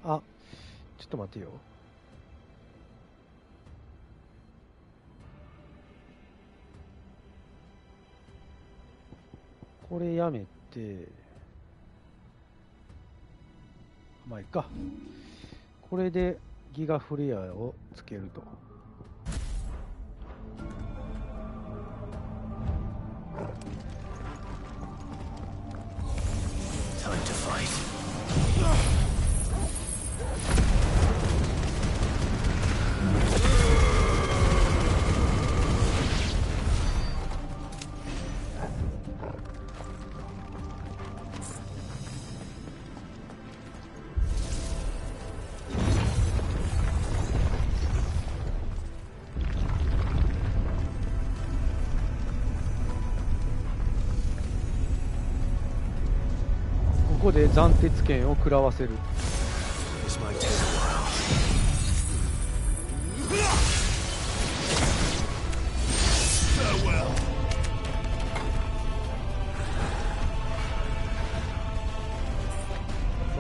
あ、ちょっと待てよ。これやめて、まあいいか。これでギガフレアをつけると。Time to fight. ここで斬鉄剣を食らわせる。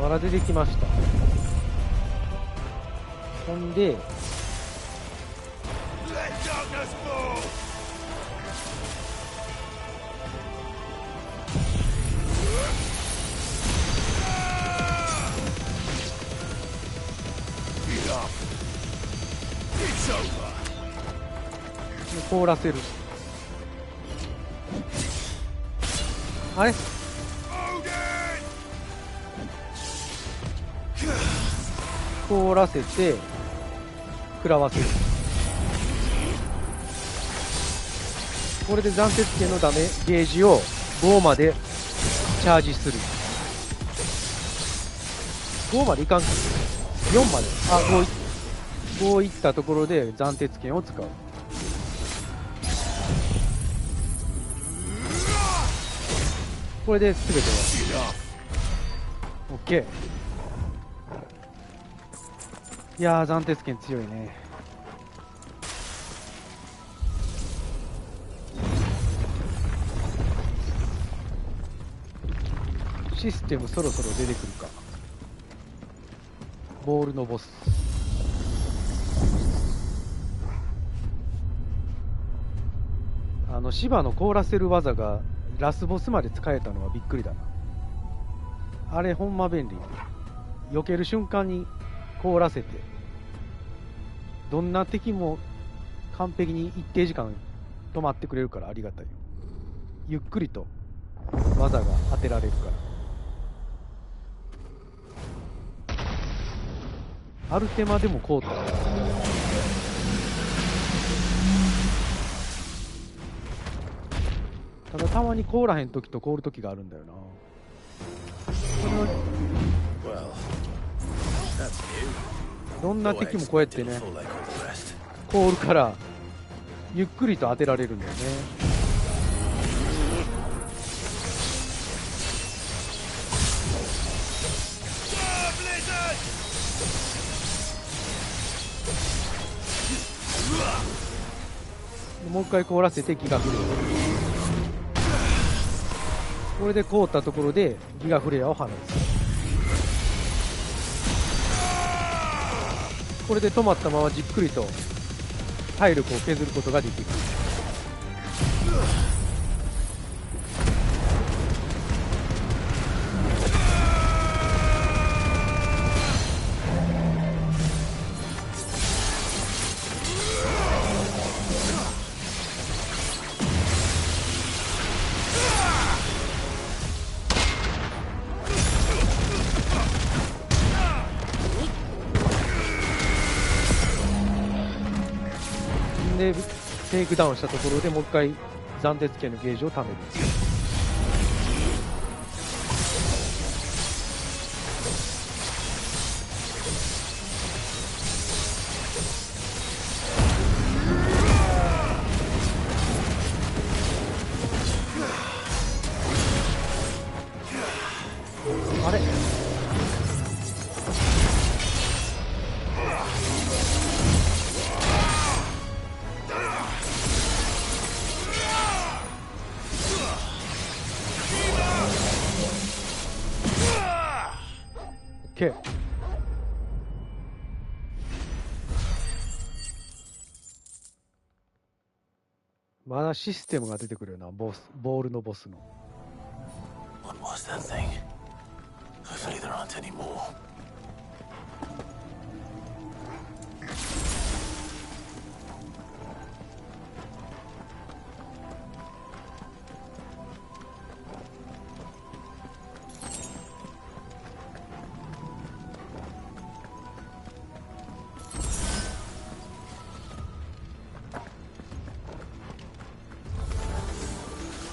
わら出てきました。ほんで、凍らせる。あれ、凍らせて食らわせる。これで斬鉄剣のダメゲージを5までチャージする。5までいかんか、4まで、5いったところで斬鉄剣を使う。これで全ては OK。 いやー、斬鉄剣強いね。システムそろそろ出てくるか。ボールのボス。芝の凍らせる技がラスボスまで使えたのはびっくりだな。あれほんま便利。避ける瞬間に凍らせて、どんな敵も完璧に一定時間止まってくれるからありがたいよ。ゆっくりと技が当てられるから。アルテマでもこうと。ただたまに凍らへん時と凍る時があるんだよな。どんな敵もこうやってね凍るからゆっくりと当てられるんだよね。もう一回凍らせてギガフレア、これで凍ったところでギガフレアを放つ。これで止まったままじっくりと体力を削ることができる。でテイクダウンしたところでもう一回暫定系のゲージを貯める。あれOK。まだシステムが出てくるよな、ボールのボスの。What was that thing? Hopefully there aren't any more.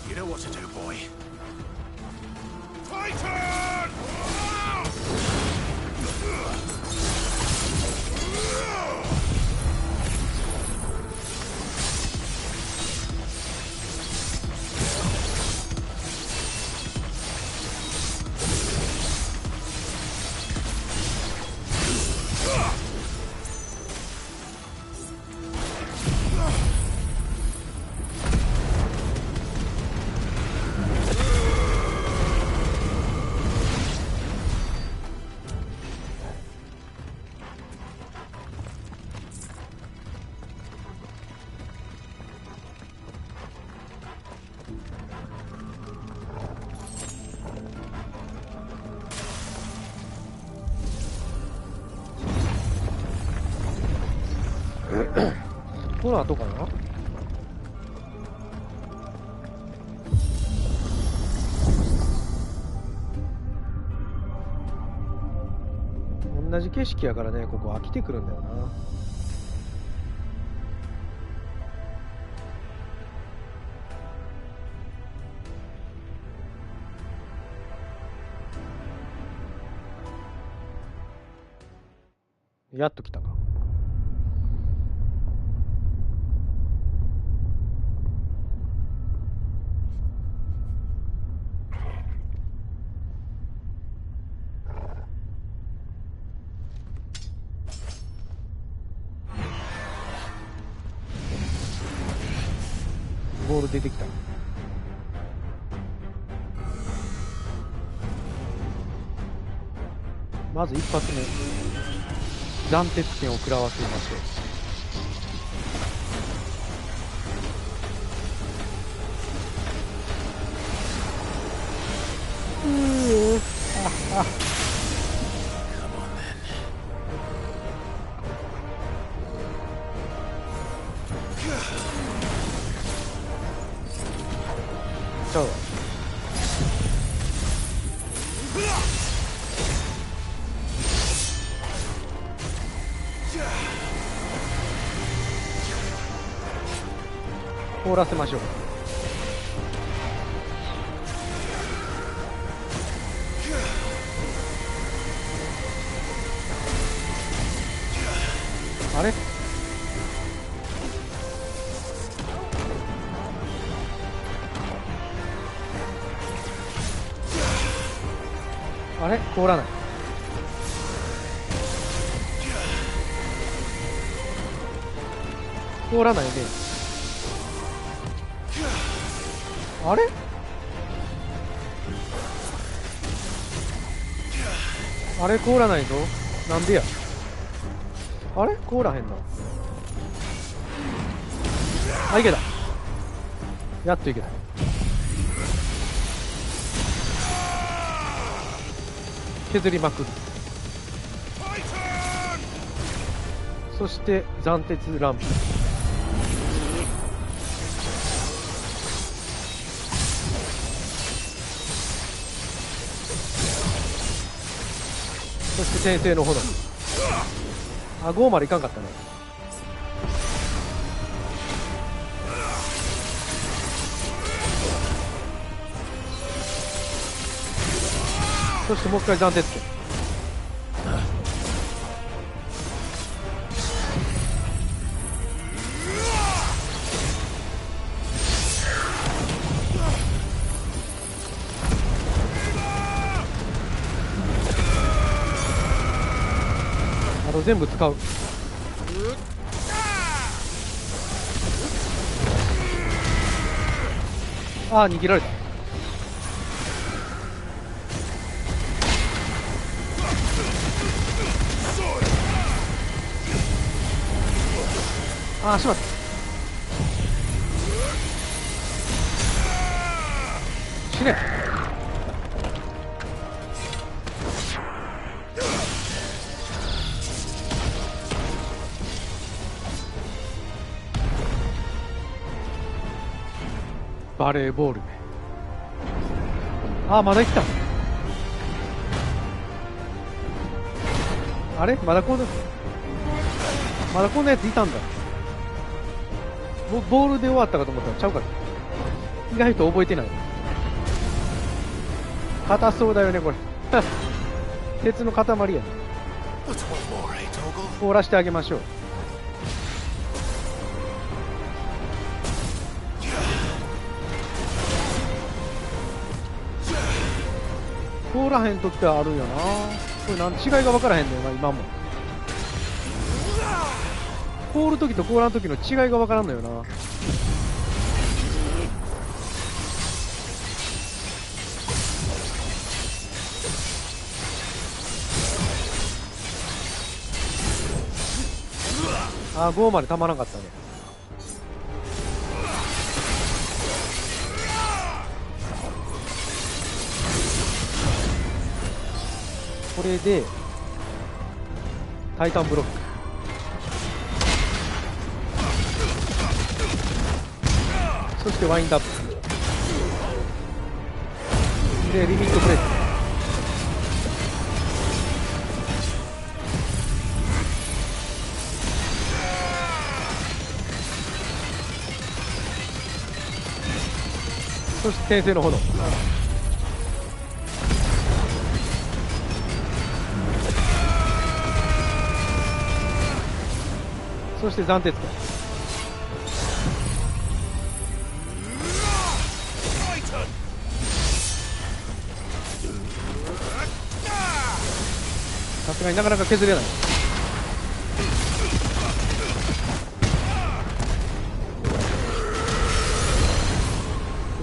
You know what to do, boy. Titan!この後かな。同じ景色やからね、ここ飽きてくるんだよな。やっと来たか。ボール出てきた。まず一発目、斬鉄剣を食らわせましょう。ちゃうわ。凍らせましょう。あれあれ凍らない。凍らないね。あれあれ凍らないぞ。なんでや。あれ凍らへんな。あ、いけた。やっといけた。削りまくる。そして斬鉄ランプ。そして先生の炎。あ、5までいかんかったね。そしてもう一回暫定つけ。あと全部使う。ああ、逃げられた。ああ、しまった。死ね。バレーボール。ああ、まだ来た。あれまだこんなやついたんだ。ボールで終わったかと思ったらちゃうか。意外と覚えてない。硬そうだよねこれ。鉄の塊やね。凍らしてあげましょう。凍らへん時はあるんやな。これ違いが分からへんのよな今も。凍る時と凍らん時の違いが分からんのよな。あー、5までたまらなかったね。これでタイタンブロック。そしてワインドアップでリミットブレイク。そして転生の炎。そして暫定使い。さすがになかなか削れない。よ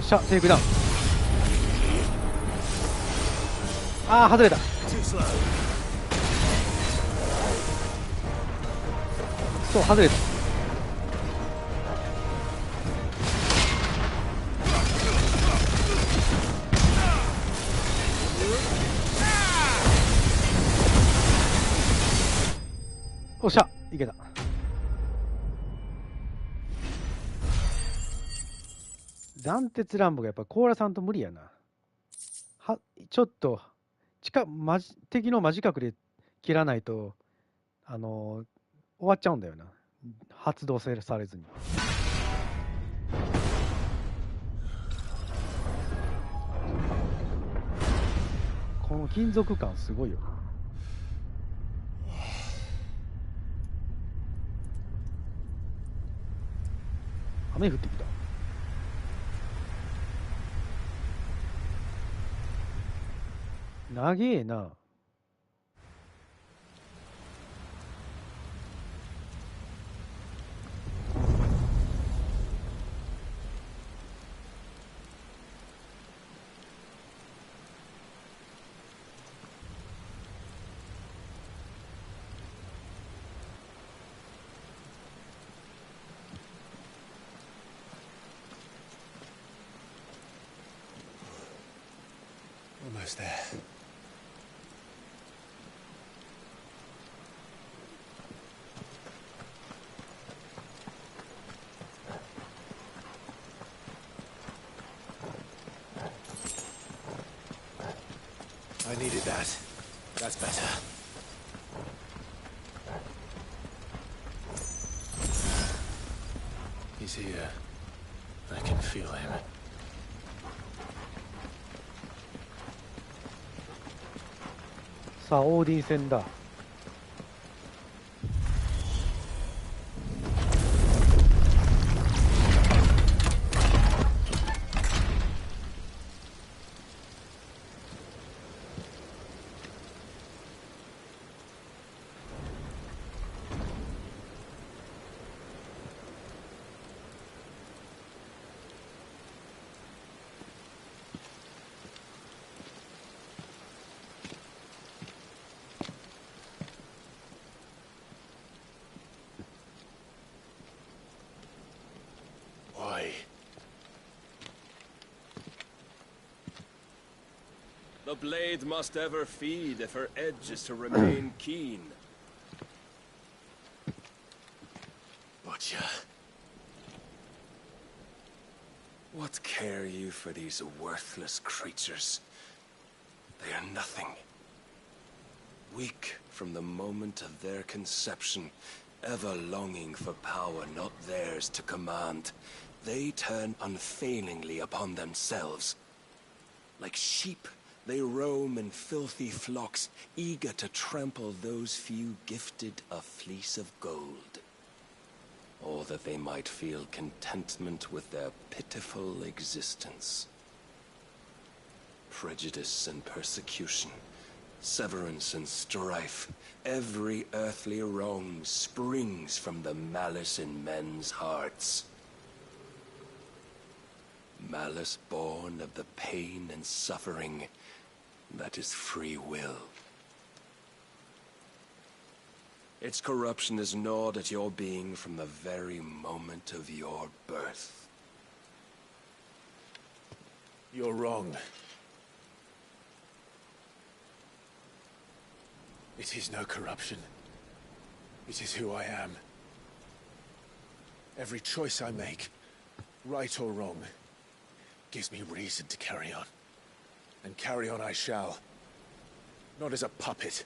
っしゃ、テイクダウン。ああ、外れた。そう、外れた。おっしゃ、いけた。断鉄乱舞がやっぱコーラさんと無理やな。ちょっと敵の間近くで切らないと終わっちゃうんだよな。発動されずに。この金属感すごいよ。雨降ってきた。長えな。Almost there. I needed that. That's better. He's here. I can feel him. さあ、オーディン戦だ。The blade must ever feed if her edge is to remain keen. Butcher. What care you for these worthless creatures? They are nothing. Weak from the moment of their conception, ever longing for power not theirs to command, they turn unfailingly upon themselves. Like sheep, they roam in filthy flocks, eager to trample those few gifted a fleece of gold. Or that they might feel contentment with their pitiful existence. Prejudice and persecution, severance and strife, every earthly wrong springs from the malice in men's hearts. Malice born of the pain and suffering that is free will. Its corruption is gnawed at your being from the very moment of your birth. You're wrong. It is no corruption. It is who I am. Every choice I make, right or wrong, gives me reason to carry on. And carry on I shall. Not as a puppet,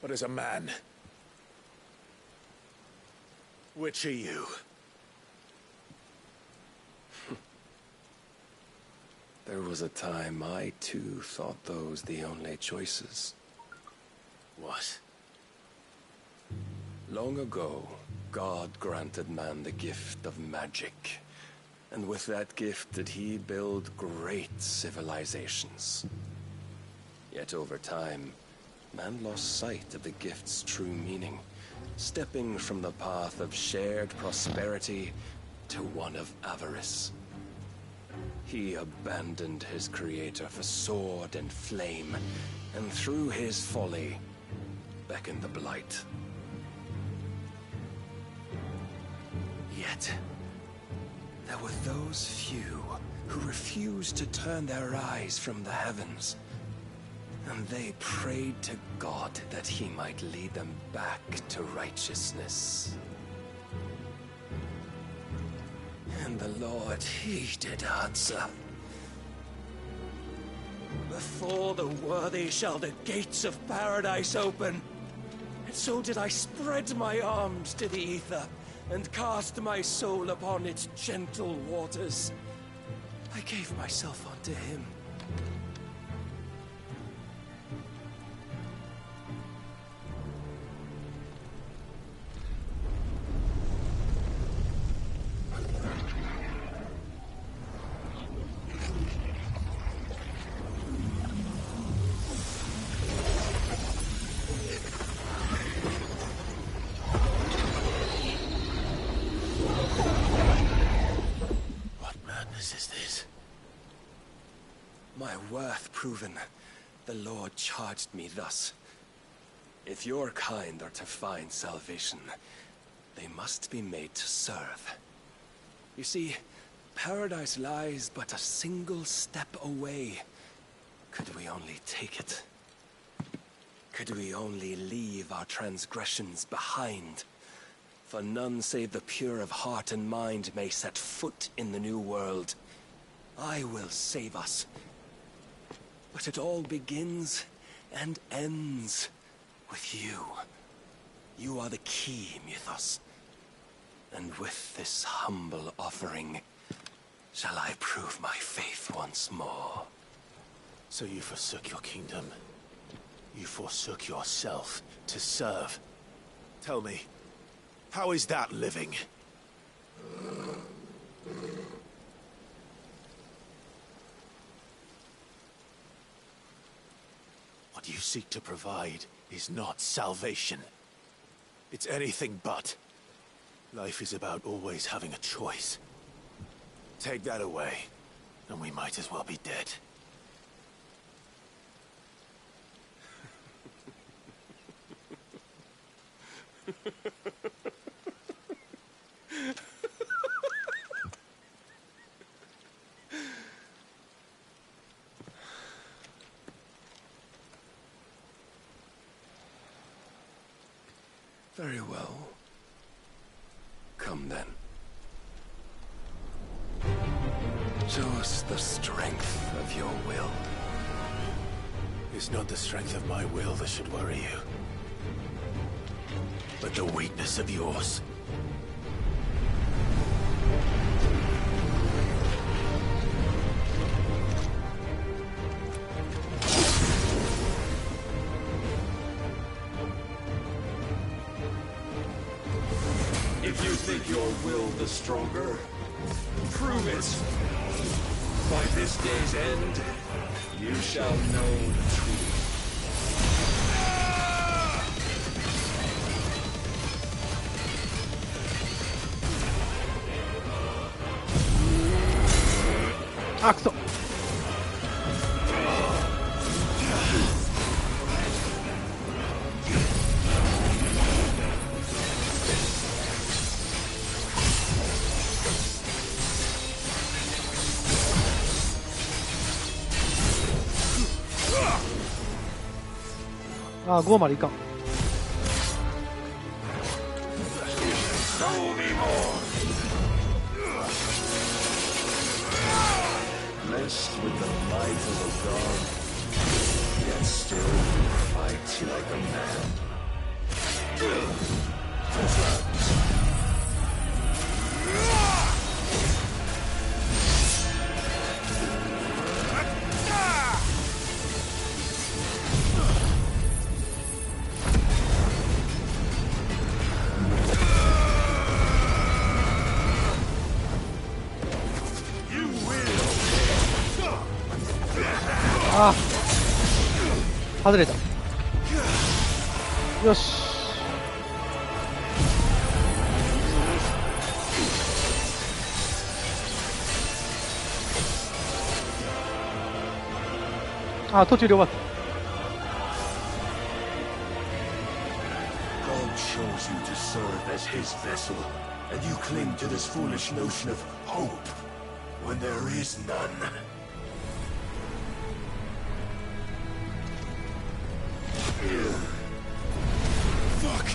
but as a man. Which are you? There was a time I too thought those the only choices. What? Long ago, God granted man the gift of magic. And with that gift did he build great civilizations. Yet over time, man lost sight of the gift's true meaning, stepping from the path of shared prosperity to one of avarice. He abandoned his creator for sword and flame, and through his folly, beckoned the blight. Yet, there were those few who refused to turn their eyes from the heavens, and they prayed to God that he might lead them back to righteousness. And the Lord, he did answer. Before the worthy shall the gates of paradise open. And so did I spread my arms to the ether, and cast my soul upon its gentle waters. I gave myself unto him. worth proving, the Lord charged me thus. If your kind are to find salvation, they must be made to serve. You see, paradise lies but a single step away. Could we only take it? Could we only leave our transgressions behind? For none save the pure of heart and mind may set foot in the new world. I will save us. But it all begins and ends with you. You are the key, Mythos. And with this humble offering, shall I prove my faith once more. So you forsook your kingdom. You forsook yourself to serve. Tell me, how is that living? What you seek to provide is not salvation. It's anything but. Life is about always having a choice. Take that away, and we might as well be dead. Very well. Come then. Show us the strength of your will. It's not the strength of my will that should worry you, but the weakness of yours. If you think your will the stronger, prove it. By this day's end, you shall know the truth.あ、くそ。あ、5までいかん。Blessed with the might of a god, yet still fight like a man.あ、外れた。よし。あ、途中で終わった。God chose you to serve as his vessel, and you cling to this foolish notion of hope when there is none. Fuck!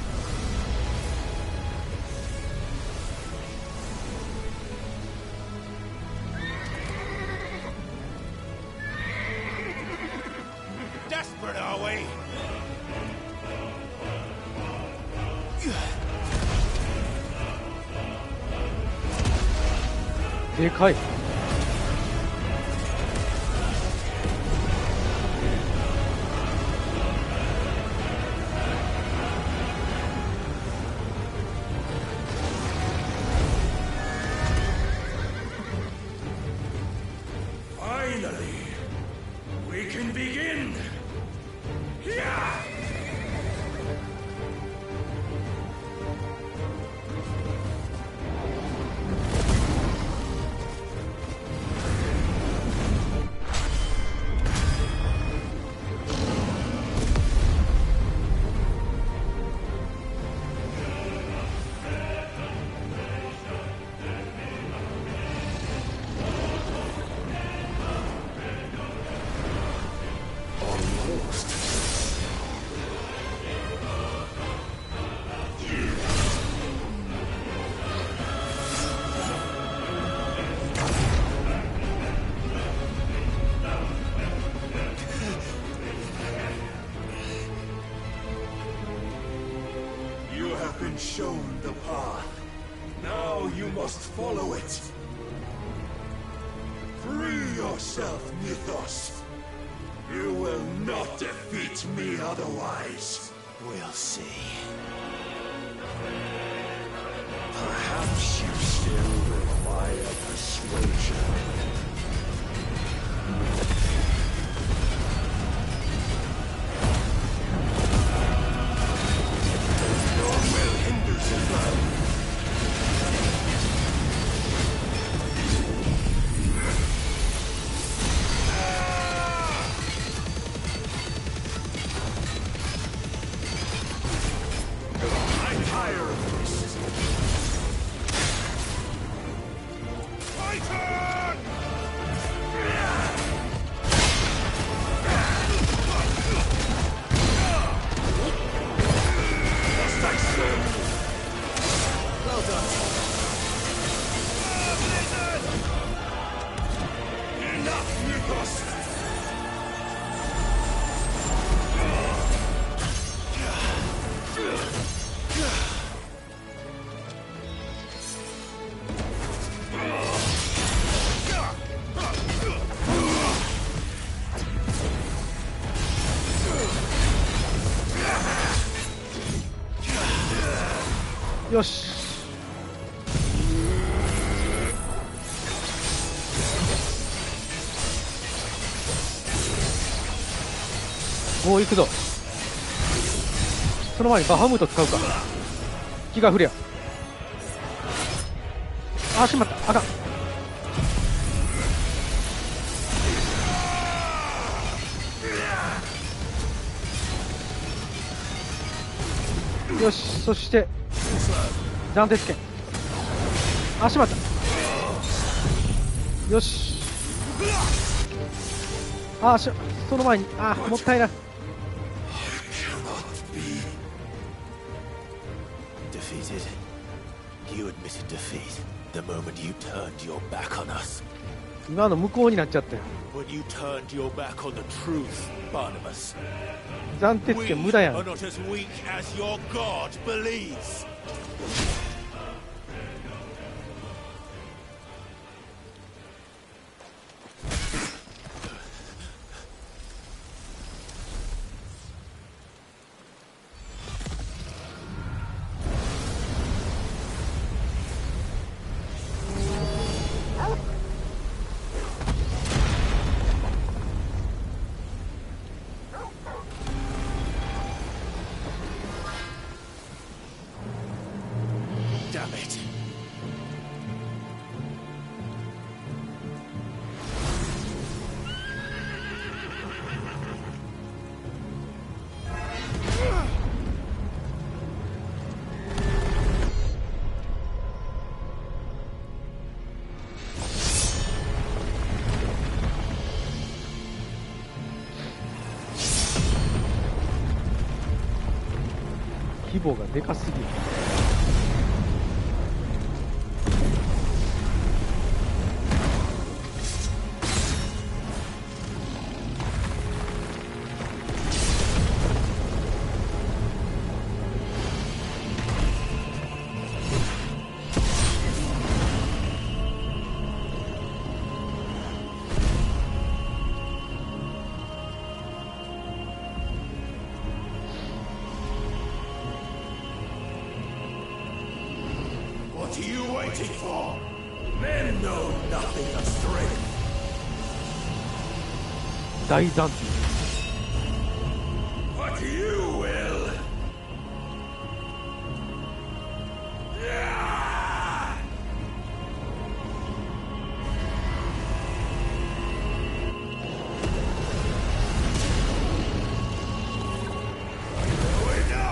Desperate, are we? でかい。Finally, we can begin. Yeah! have been shown the path. Now you must follow it. Free yourself, Mythos. You will not defeat me otherwise. We'll see. Perhaps you still require persuasion. Your will hinders it, man. I'm tired of this. Well done. Enough, Mythos!よし。もう行くぞ。その前にバハムート使うか。気が振りゃ。あ、しまった。あかん。よし、そして暫定権。あ、しまった。よし。あ、その前に、あ、もったいない。Defeated. You admitted defeat the moment you turned your back on us. 今の向こうになっちゃったよ。When you turned your back on the truth, Barnabas. 暫定権無駄やん。 We are not as weak as your God believes. 規模がでかすぎる。What are you waiting for? Men know nothing of strength. 大暫定。 What you will. Enough! よ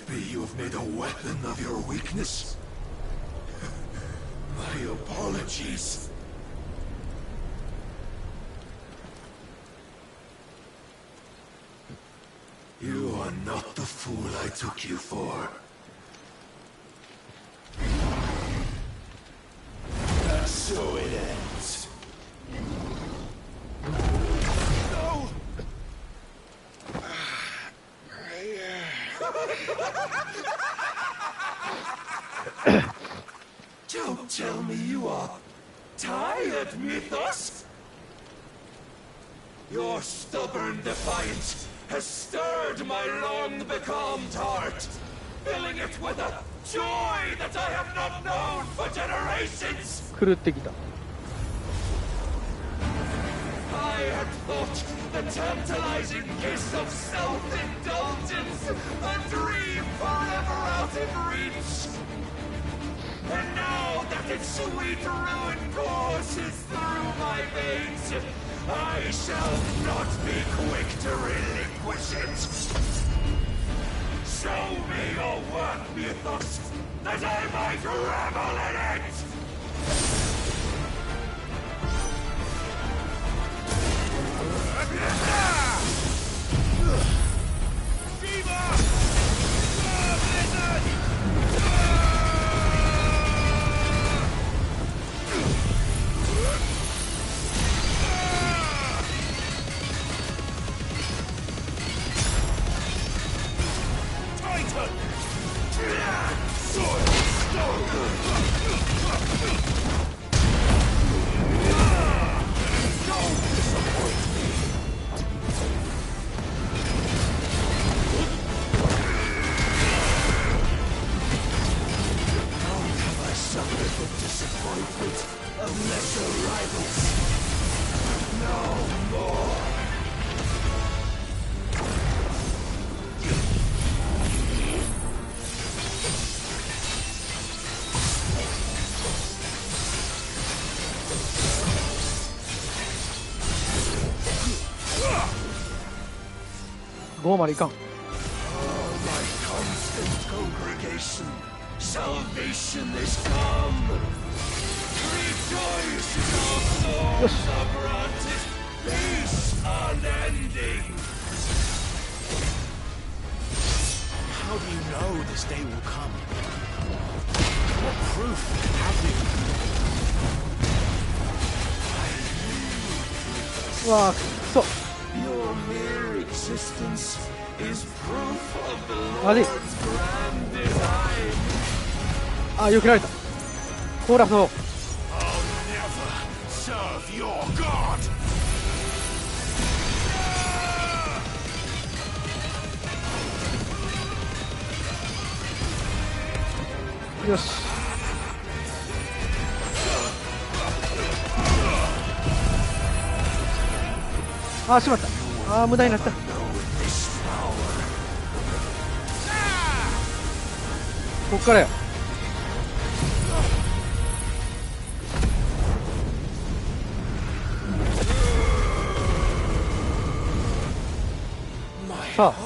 be you have made a weapon of your weakness. My apologies. You are not the fool I took you for. And so it ends. No! Don't tell me you are tired, Mythos! Your stubborn defiance has stirred my long-becalmed heart, filling it with a joy that I have not known for generations! 狂ってきた。I had thought the tantalizing kiss of self-indulgence a dream forever out of reach. And now that its sweet ruin courses through my veins, I shall not be quick to relinquish it. Show me your work, Mythos, that I might revel in it!5までいかん。よし。How do you know this day will come? What proof have you? うわあ、くそ。Your mere existence is proof of the あれ。 Lord's grand design. あ、避けられた。コーラスの。I'll never serve your god. よし。あ、しまった。あ、無駄になった。こっからや。さあ。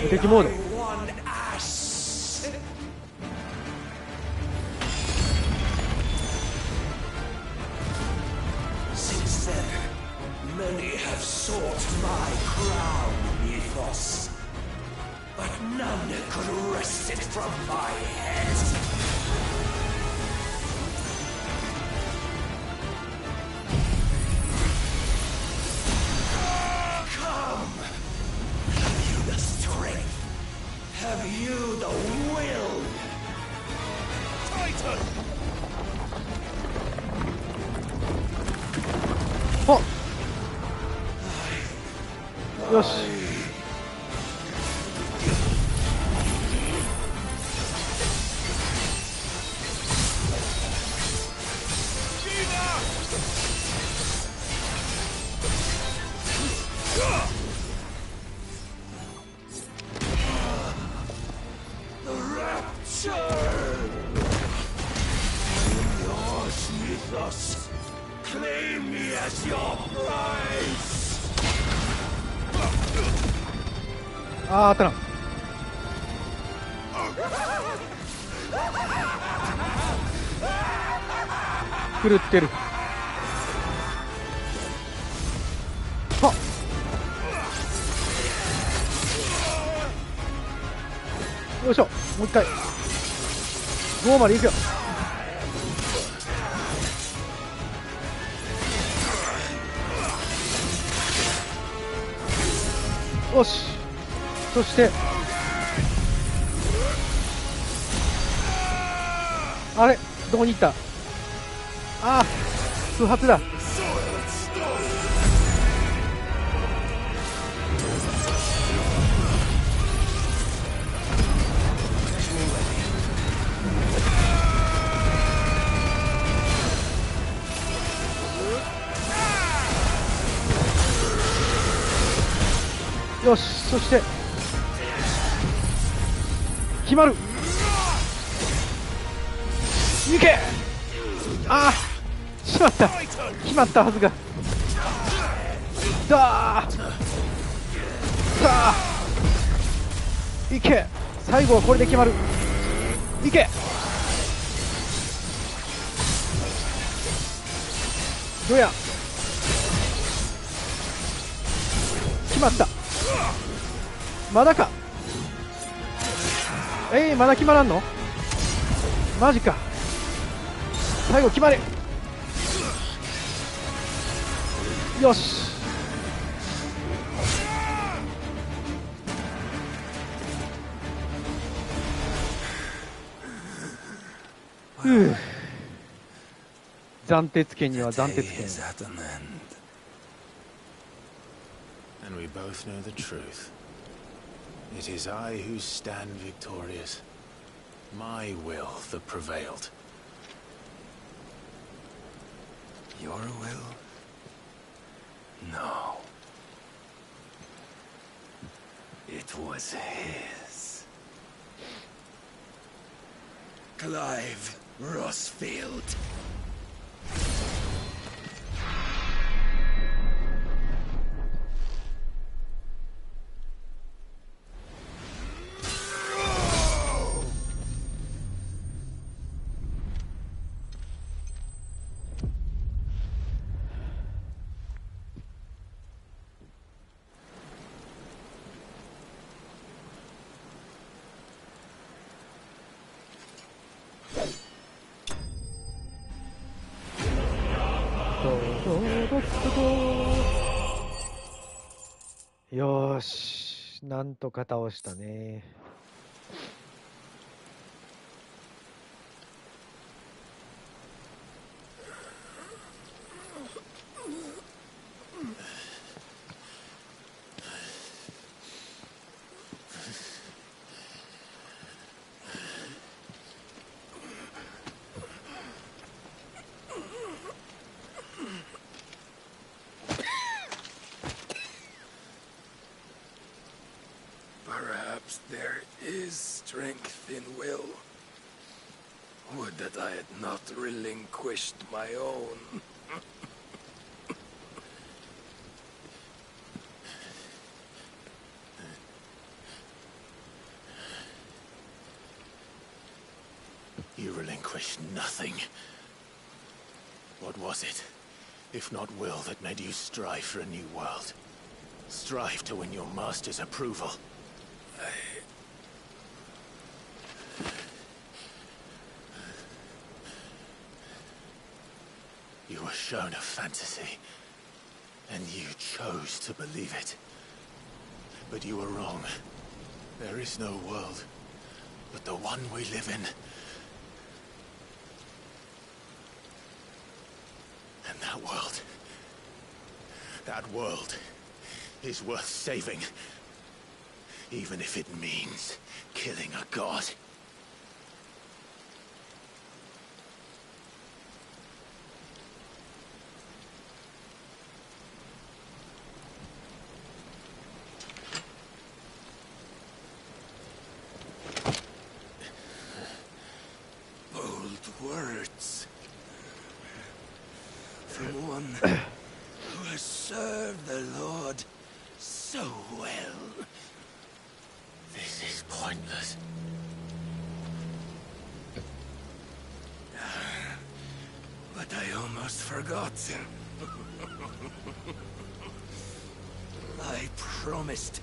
無敵モード。Since then, many have sought my crown, Mythos, but none could wrest it from my head. Have you the will? Titan! あ、よし。Claim me as your prize! あー、当たらん。狂ってる。はっ、よいしょ、もう一回5までいくよ。よし、そしてあれ、どこに行った。ああ、不発だ。よし、そして決まる。行け。ああ、しまった、決まったはずが。だーさあ、行け。最後はこれで決まる。行け。どや、決まった。まだか。まだ決まらんの。マジか。最後決まれ。よし。暫定権には暫定権。And we both know the truth. It is I who stand victorious. My will that prevailed. Your will? No. It was his. Clive Rossfield.よーし、なんとか倒したね。Perhaps there is strength in will. Would that I had not relinquished my own. You relinquished nothing. What was it, if not will, that made you strive for a new world? Strive to win your master's approval? You were shown a fantasy, and you chose to believe it. But you were wrong. There is no world, but the one we live in. And that world is worth saving, even if it means killing a god. Bold words. From one who has served the Lord so well. This is pointless. But I almost forgot. I promised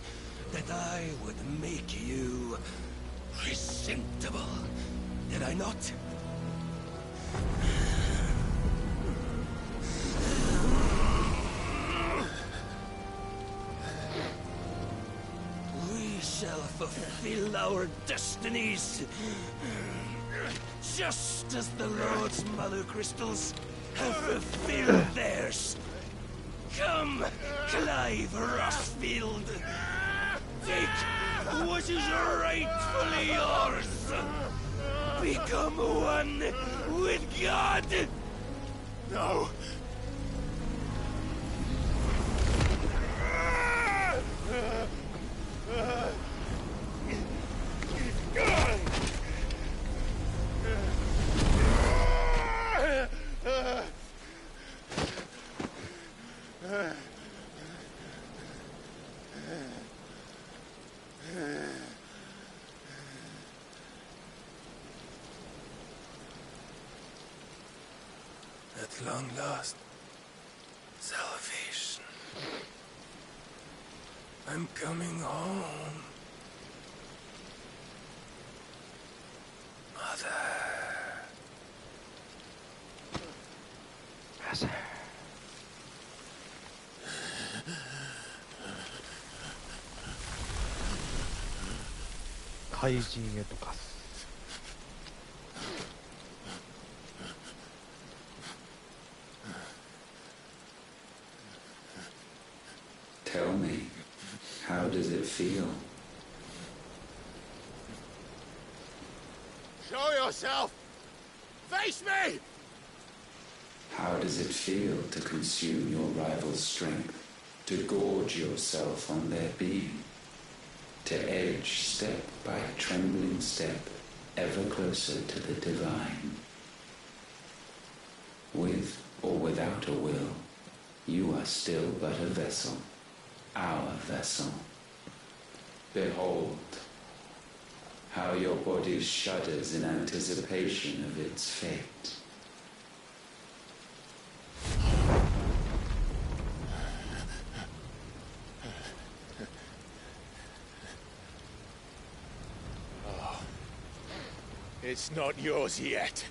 that I would make you presentable. Did I not? We shall fulfill our destinies, just as the Lord's Mother Crystals have fulfilled theirs. Come, Clive Rossfield. Take what is rightfully yours. Become one with God. No. At long last, salvation. I'm coming home. Mother. Mother. 怪人へと化す。Tell me, how does it feel? Show yourself! Face me! How does it feel to consume your rival's strength, to gorge yourself on their beam, to edge step by trembling step ever closer to the divine? With or without a will, you are still but a vessel, our vessel. Behold, how your body shudders in anticipation of its fate. Oh, it's not yours yet.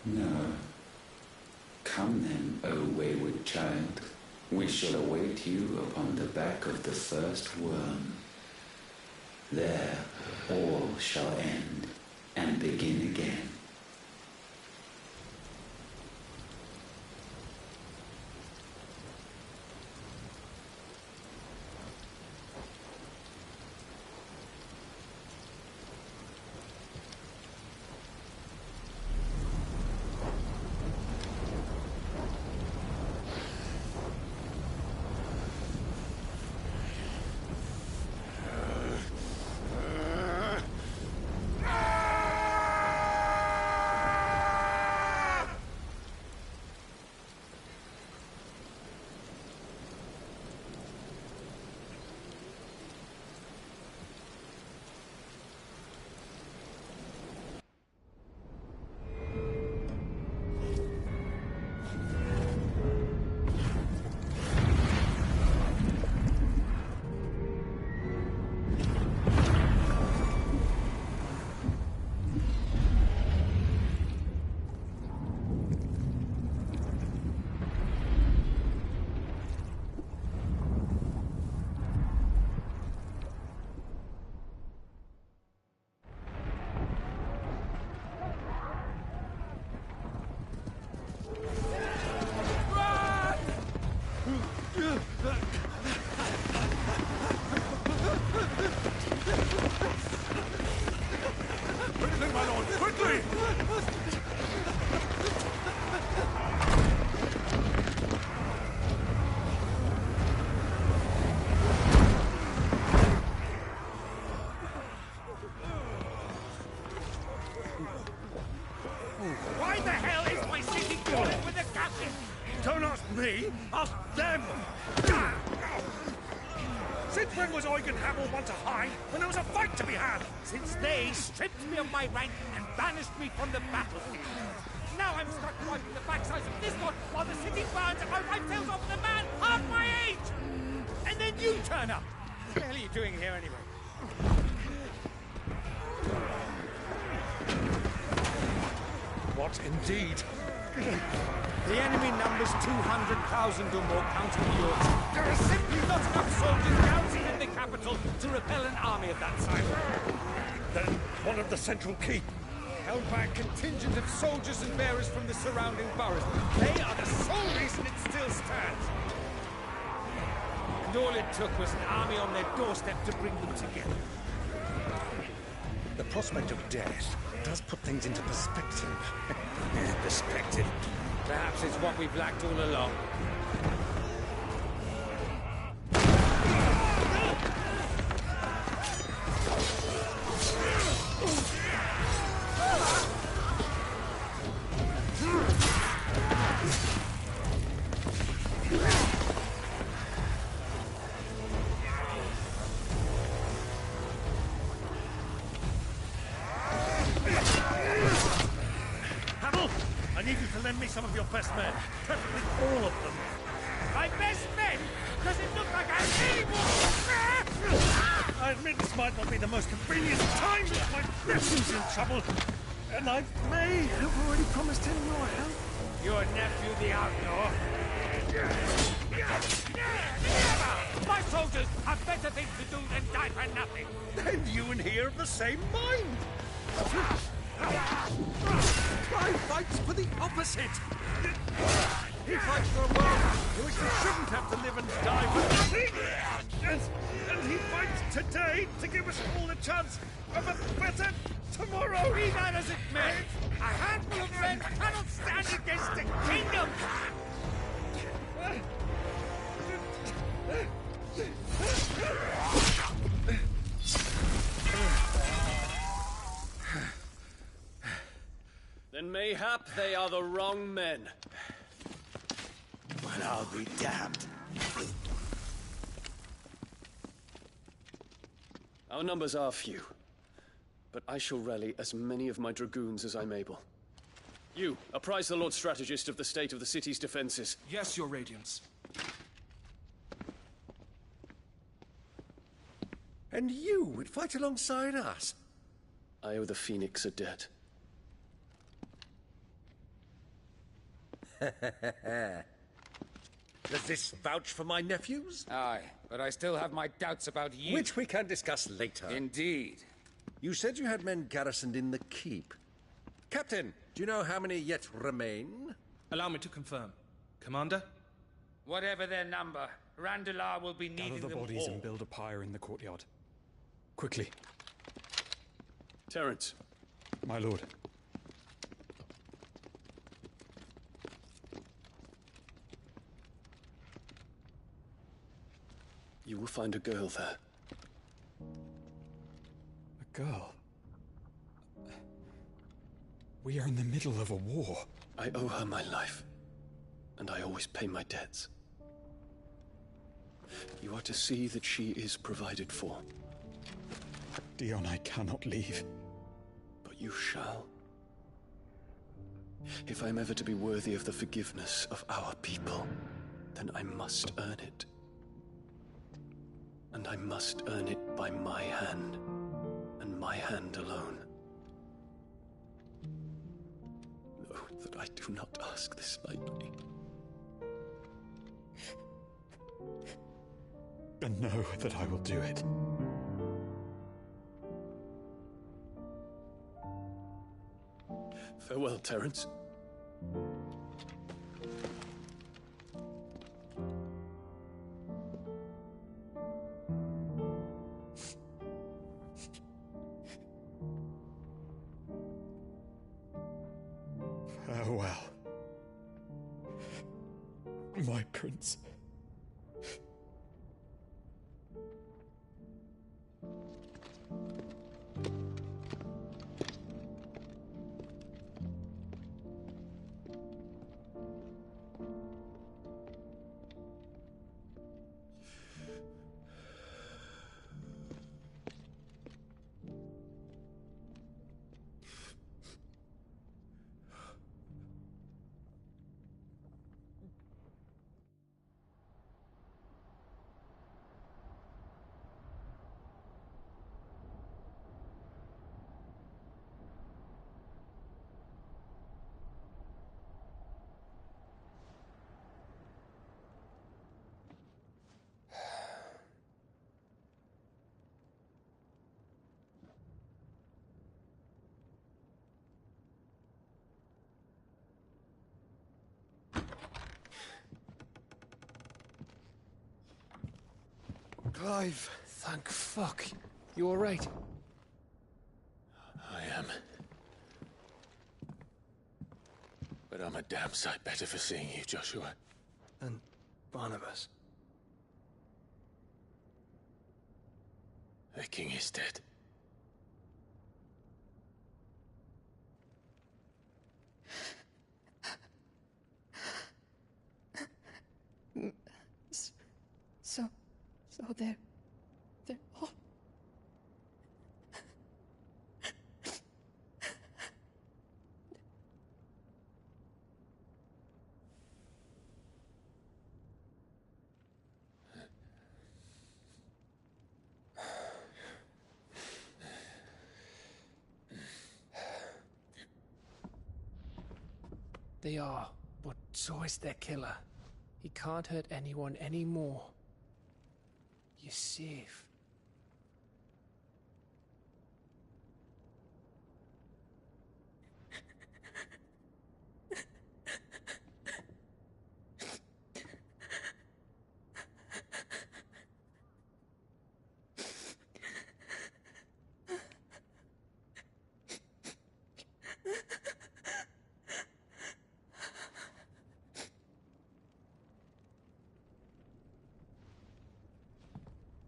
No. Come then, O wayward child. We shall await you upon the back of the first worm. There all shall end and begin again. ask me, ask them! Since when was Eugen Hamel one to hide when there was a fight to be had? Since they stripped me of my rank and banished me from the battlefield. Now I'm stuck wiping the backsides of this lot while the city burns and my wife tails off with a man half my age! And then you turn up! What the hell are you doing here anyway? What indeed? The enemy numbers 200,000 or more, counting yours. There are simply not enough soldiers garrisoned in the capital to repel an army of that size. Then one of the central keep. Held by a contingent of soldiers and bearers from the surrounding boroughs. They are the sole reason it still stands. And all it took was an army on their doorstep to bring them together. The prospect of death does put things into perspective. Perspective. Perhaps it's what we've lacked all along. Some of your best men, preferably all of them. My best men? Does it look like I'm able? I admit this might not be the most convenient time, but my nephew's in trouble, and I may have already promised him your help. Your nephew, the outlaw? Never! My soldiers have better things to do than die for nothing. Then you and he are of the same mind. I fights for the opposite. He fights for a world in which we shouldn't have to live and die for nothing. And he fights today to give us all a chance of a better tomorrow. Be that as it may, a handful of men cannot stand against the kingdom. Then mayhap they are the wrong men. Well, I'll be damned. Our numbers are few, but I shall rally as many of my dragoons as I'm able. You, apprise the Lord Strategist of the state of the city's defenses. Yes, Your Radiance. And you would fight alongside us? I owe the Phoenix a debt. Does this vouch for my nephews? Aye, but I still have my doubts about you. Which we can discuss later. Indeed. You said you had men garrisoned in the keep. Captain, do you know how many yet remain? Allow me to confirm. Commander? Whatever their number, Randalar will be needing Gather the them bodies all. and build a pyre in the courtyard. Quickly. Terence. My lord. You will find a girl there. A girl? We are in the middle of a war. I owe her my life, and I always pay my debts. You are to see that she is provided for. Dion, I cannot leave. But you shall. If I'm ever to be worthy of the forgiveness of our people, then I must earn it. And I must earn it by my hand, and my hand alone. Know that I do not ask this lightly. And know that I will do it. Farewell, Terence. Farewell, my prince. Clive, thank fuck. You alright? I am. But I'm a damn sight better for seeing you, Joshua. And Barnabas. The king is dead. So they're all... They are, but so is their killer. He can't hurt anyone anymore. You're safe.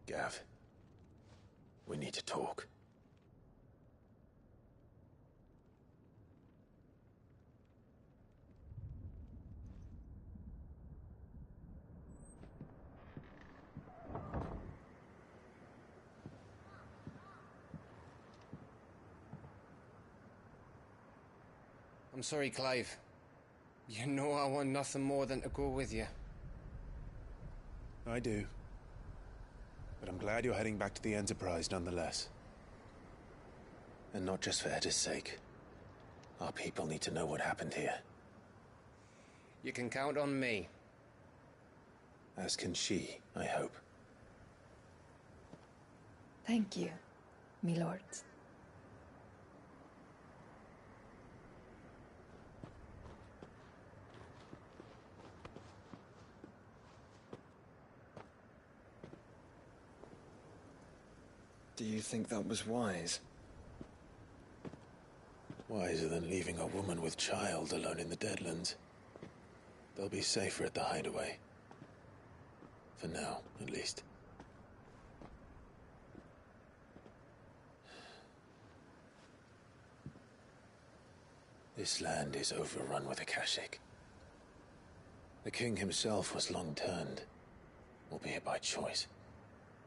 Gav, we need to talk. I'm sorry, Clive. You know I want nothing more than to go with you. I do. But I'm glad you're heading back to the Enterprise nonetheless. And not just for Edda's sake. Our people need to know what happened here. You can count on me. As can she, I hope. Thank you, my lord. Do you think that was wise? Wiser than leaving a woman with child alone in the Deadlands. They'll be safer at the hideaway. For now, at least. This land is overrun with Akashic. The king himself was long turned, albeit by choice,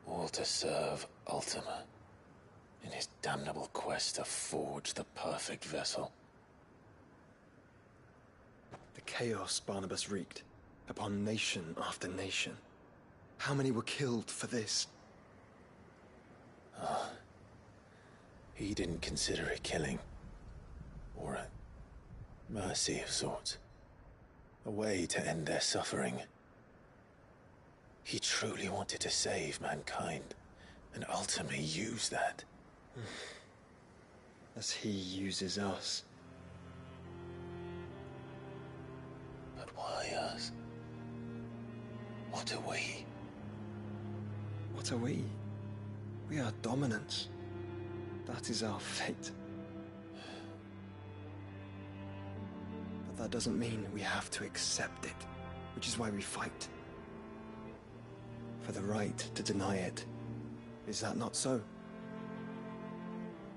all to serve Ultima, in his damnable quest to forge the perfect vessel. The chaos Barnabas wreaked upon nation after nation. How many were killed for this? He didn't consider it killing. Or a mercy of sorts. A way to end their suffering. He truly wanted to save mankind, and ultimately use that. As he uses us. But why us? What are we? What are we? We are dominance. That is our fate. But that doesn't mean we have to accept it, which is why we fight. For the right to deny it. Is that not so?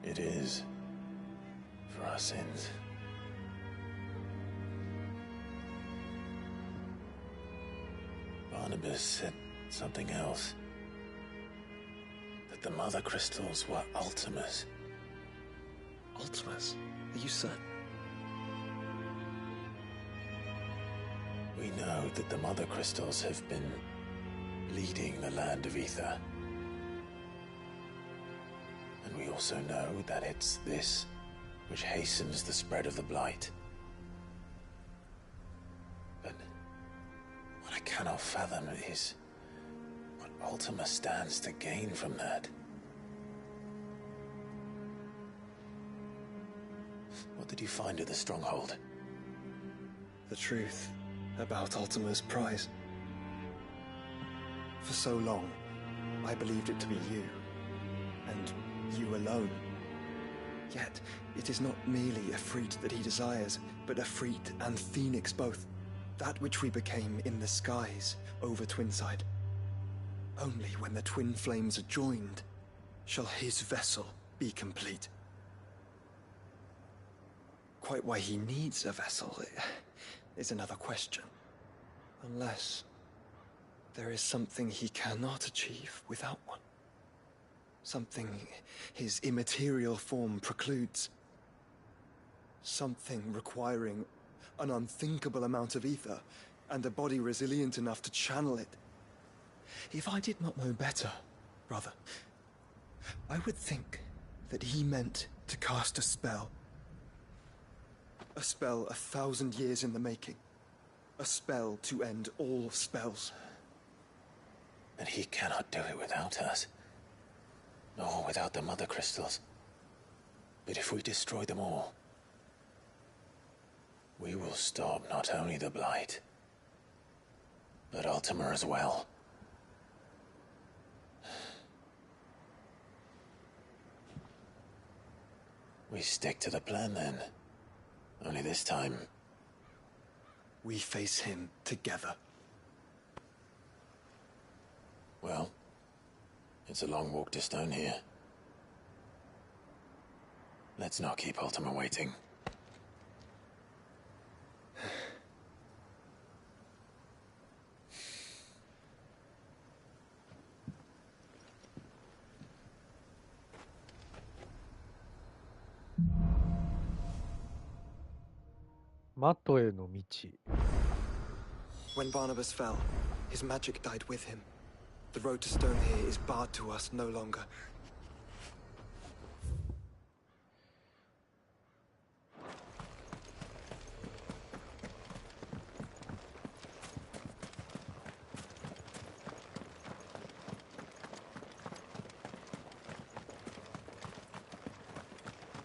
It is. For our sins. Barnabas said something else. That the Mother Crystals were Ultimas. Ultimas? Are you certain? We know that the Mother Crystals have been leading the land of Ether. And we also know that it's this which hastens the spread of the Blight. But what I cannot fathom is what Ultima stands to gain from that. What did you find at the Stronghold? The truth about Ultima's prize. For so long, I believed it to be you, and you alone. Yet, it is not merely a freed that he desires, but a freed and phoenix both, that which we became in the skies over Twinside. Only when the twin flames are joined shall his vessel be complete. Quite why he needs a vessel is another question. Unless there is something he cannot achieve without one. Something his immaterial form precludes. Something requiring an unthinkable amount of ether and a body resilient enough to channel it. If I did not know better, brother, I would think that he meant to cast a spell. A spell 1,000 years in the making. A spell to end all spells. And he cannot do it without us. Nor without the Mother Crystals. But if we destroy them all, we will stop not only the Blight, but Ultima as well. We stick to the plan then. Only this time, we face him together. Well, it's a long walk to Stone here. Let's not keep Ultima waiting. Matoへの道。 When Barnabas fell, his magic died with him. The road to Stone here is barred to us no longer.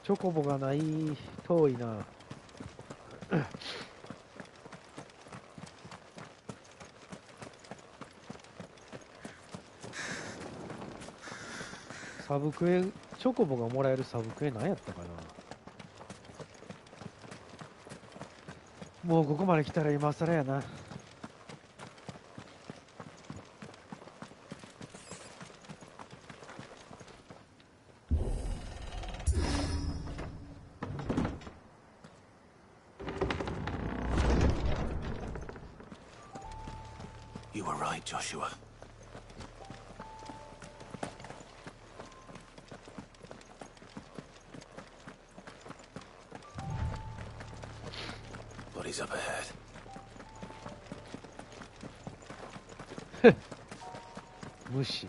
チョコボがない。遠いな。サブクエ、チョコボがもらえるサブクエ何やったかな。もうここまで来たら今更やな。You were right, Joshua. Bodies up ahead. Mushi.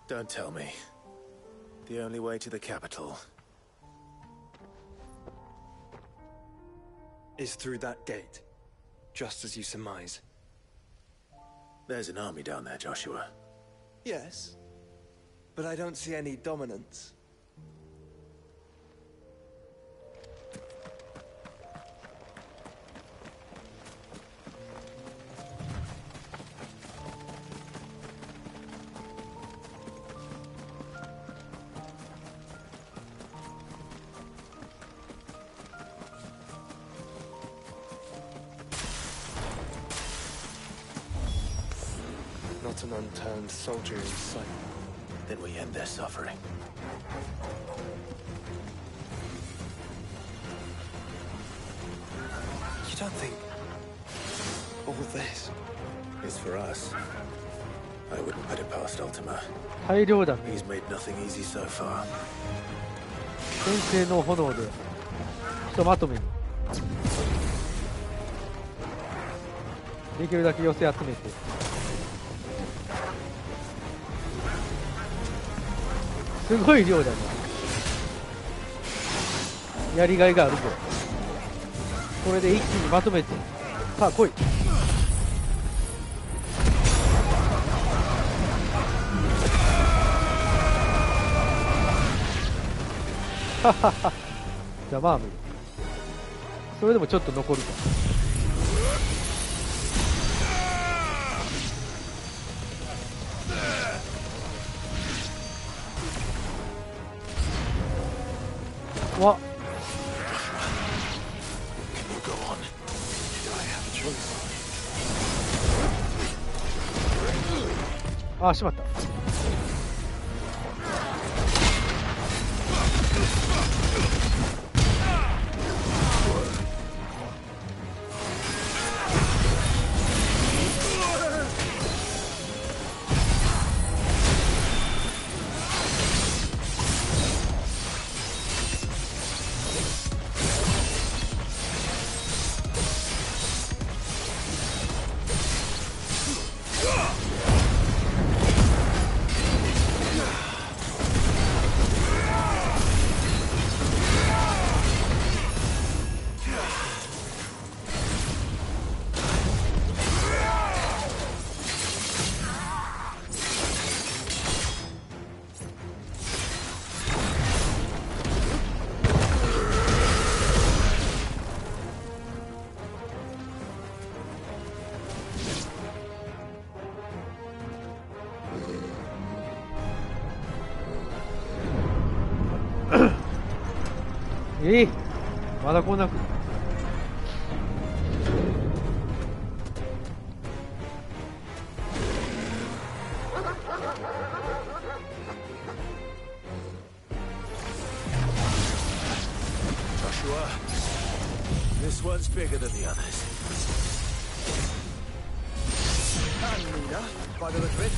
Don't tell me. The only way to the capital is through that gate, just as you surmise. There's an army down there, Joshua. Yes, but I don't see any dominance. Not an unturned soldier in sight. Then we end their suffering. You don't think all this is for us? I wouldn't put it past Ultima. 大量だね。 He's made nothing easy so far. 先制の炎でひとまとめにできるだけ寄せ集めて。すごい量だね。やりがいがあるぞ。これで一気にまとめて。さあ来い。じゃあまあ無理。それでもちょっと残るか。わっ、あ、しまった。まだこんなく。Joshua, this one's bigger than the others. And Nina, by the look of it.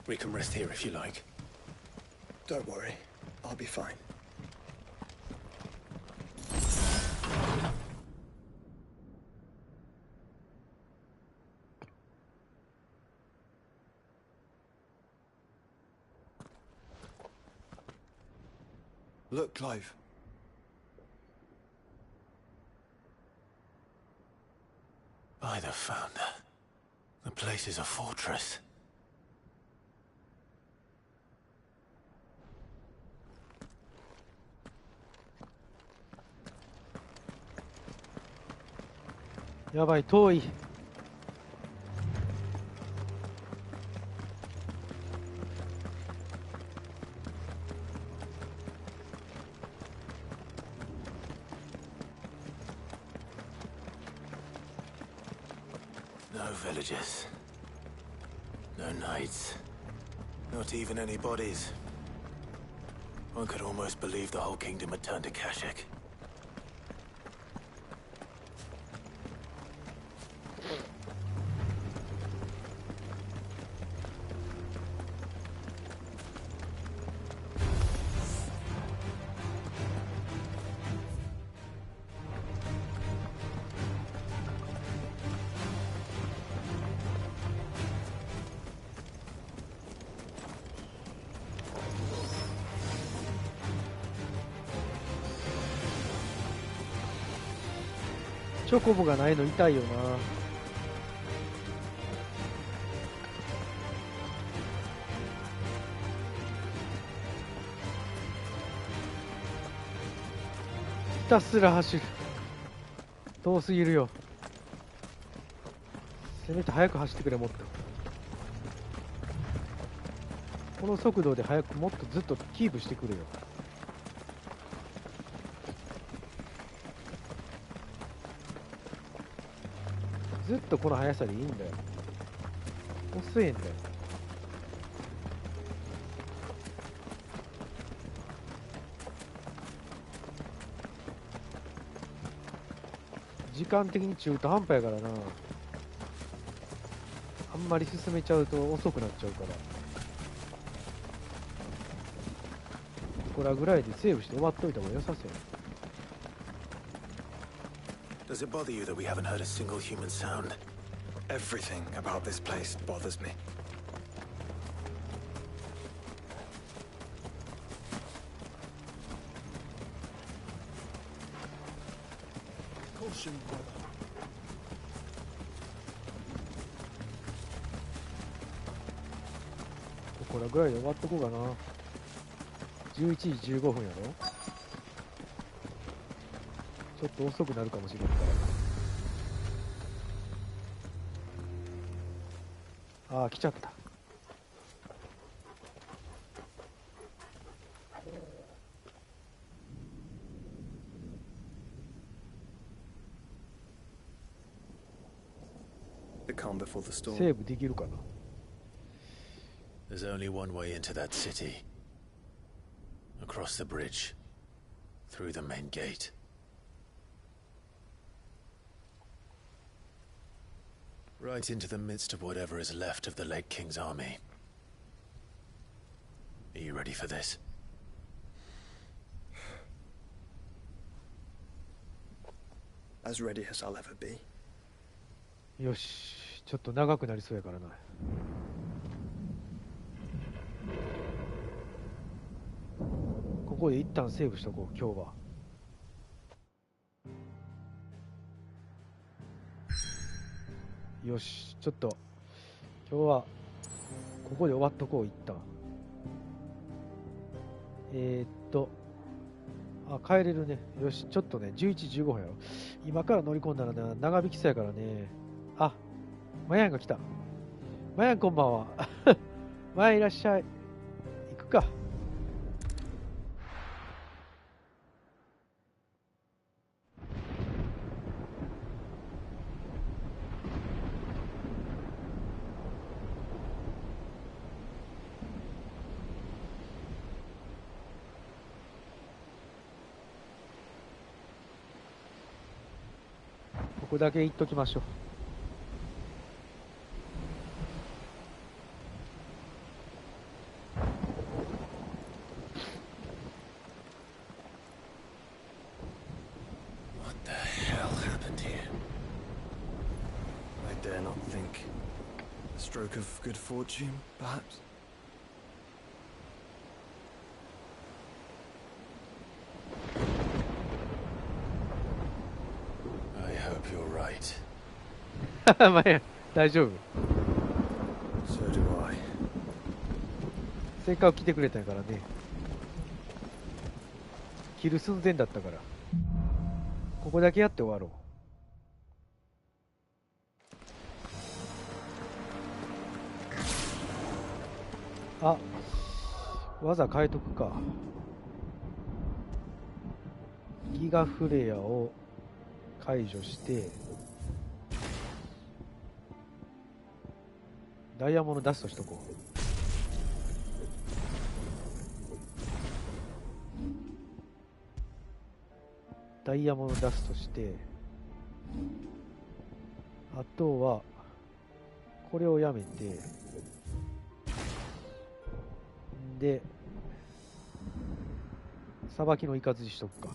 We can rest here if you like. Don't worry, I'll be fine. Look, Clive. By the Founder. The place is a fortress.やばい、遠い。No villages. No knights. Not even any bodies. One could almost believe the whole kingdom had turned to Kashyyyk.チョコボがないの痛いよな。たすら走る。遠すぎるよ。せめて速く走ってくれ、もっと。この速度で速く、もっとずっとキープしてくれよ。ずっとこの速さでいいんだよ。遅いんだよ。時間的に中途半端やからな。あんまり進めちゃうと遅くなっちゃうから。ここらぐらいでセーブして終わっといた方が良さそうや。Does it bother you that we haven't heard a single human sound? Everything about this place bothers me. Caution, brother. ここらぐらいで終わっとこうかな。11時15分やろ。ちょっと遅くなるかもしれんから。ああ、来ちゃった。セーブできるかな。There's only one way into that city. Across the bridge. Through the main gate. Right into the midst of whatever is left of the late King's army. Are you ready for this? As ready as I'll ever be. よし、ちょっと長くなりそうやからな。ここで一旦セーブしとこう、今日は。よし、ちょっと今日はここで終わっとこう、一旦。帰れるね。よし、ちょっとね、11時15分やろ。今から乗り込んだらね、長引きそうやからね。あ、マヤンが来た。マヤンこんばんは。マヤンいらっしゃい。行くか。ここだけ言っときましょう。What the hell happened here? I dare not think. A stroke of good fortune, perhaps? I hope you're right. マヤン、大丈夫。So do I. せっかく来てくれたんやからね。切る寸前だったから。ここだけやって終わろう。あ、技変えとくか。ギガフレアを解除してダイヤモンドダストしとこう。ダイヤモンドダストして、あとはこれをやめて、でさばきのイカズチしとくか。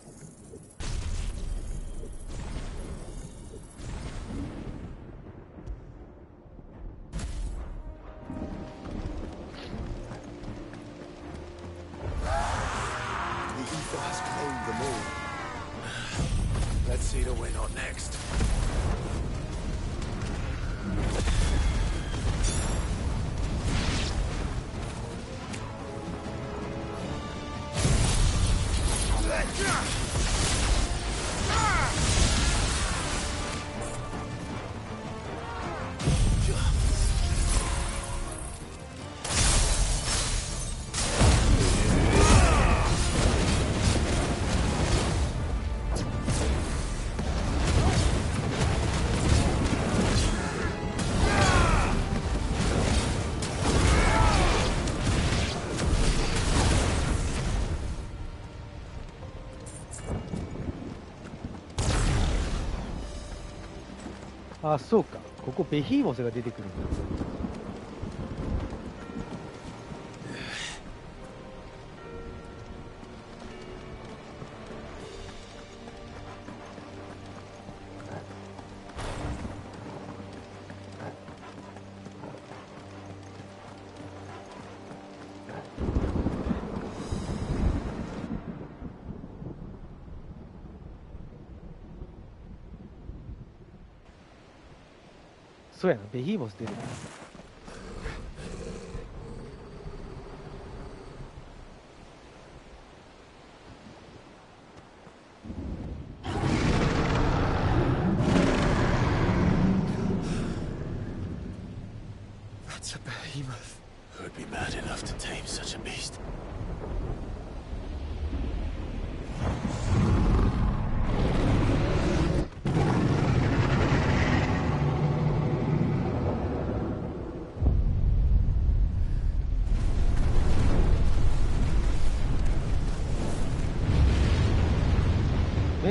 Let's see the win on next. あ、そうか。ここベヒーモスが出てくるんだ。そうやな、ベヒーモス出るな。That's a behemoth. Who'd be mad enough to tame such a beast?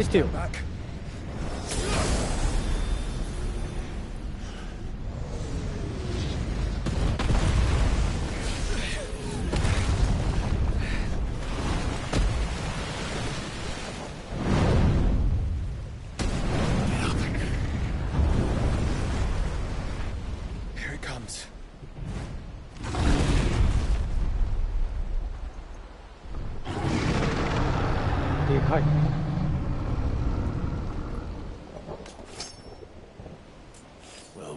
Still back. Here it comes. Big.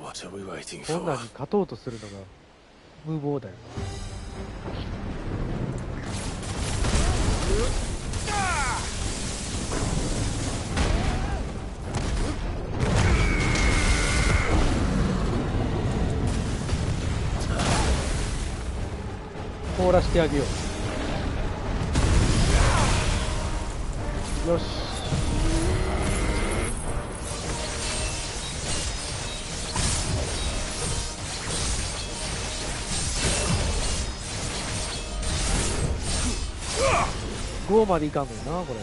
What are we waiting こん for? なに勝とうとするのが無謀だよ。凍らしてあげよう。よし。5までいかんのよな、これ。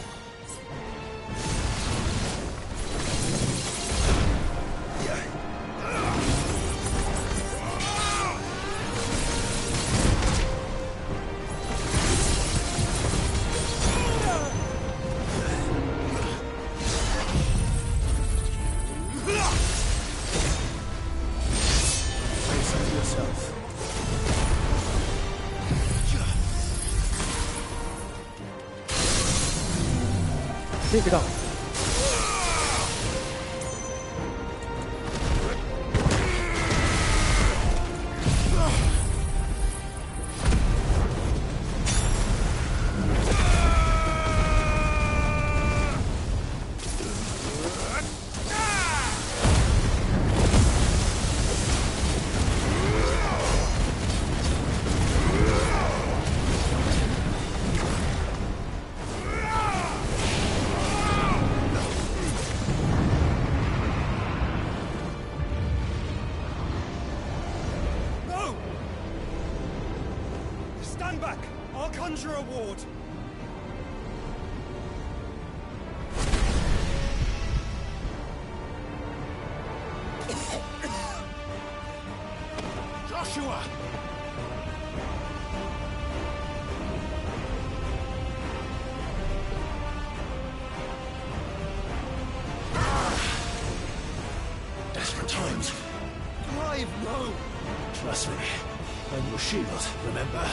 Take it out. Stand back! I'll conjure a ward! Joshua! Desperate times. Clive, no! Trust me. And your shield, remember?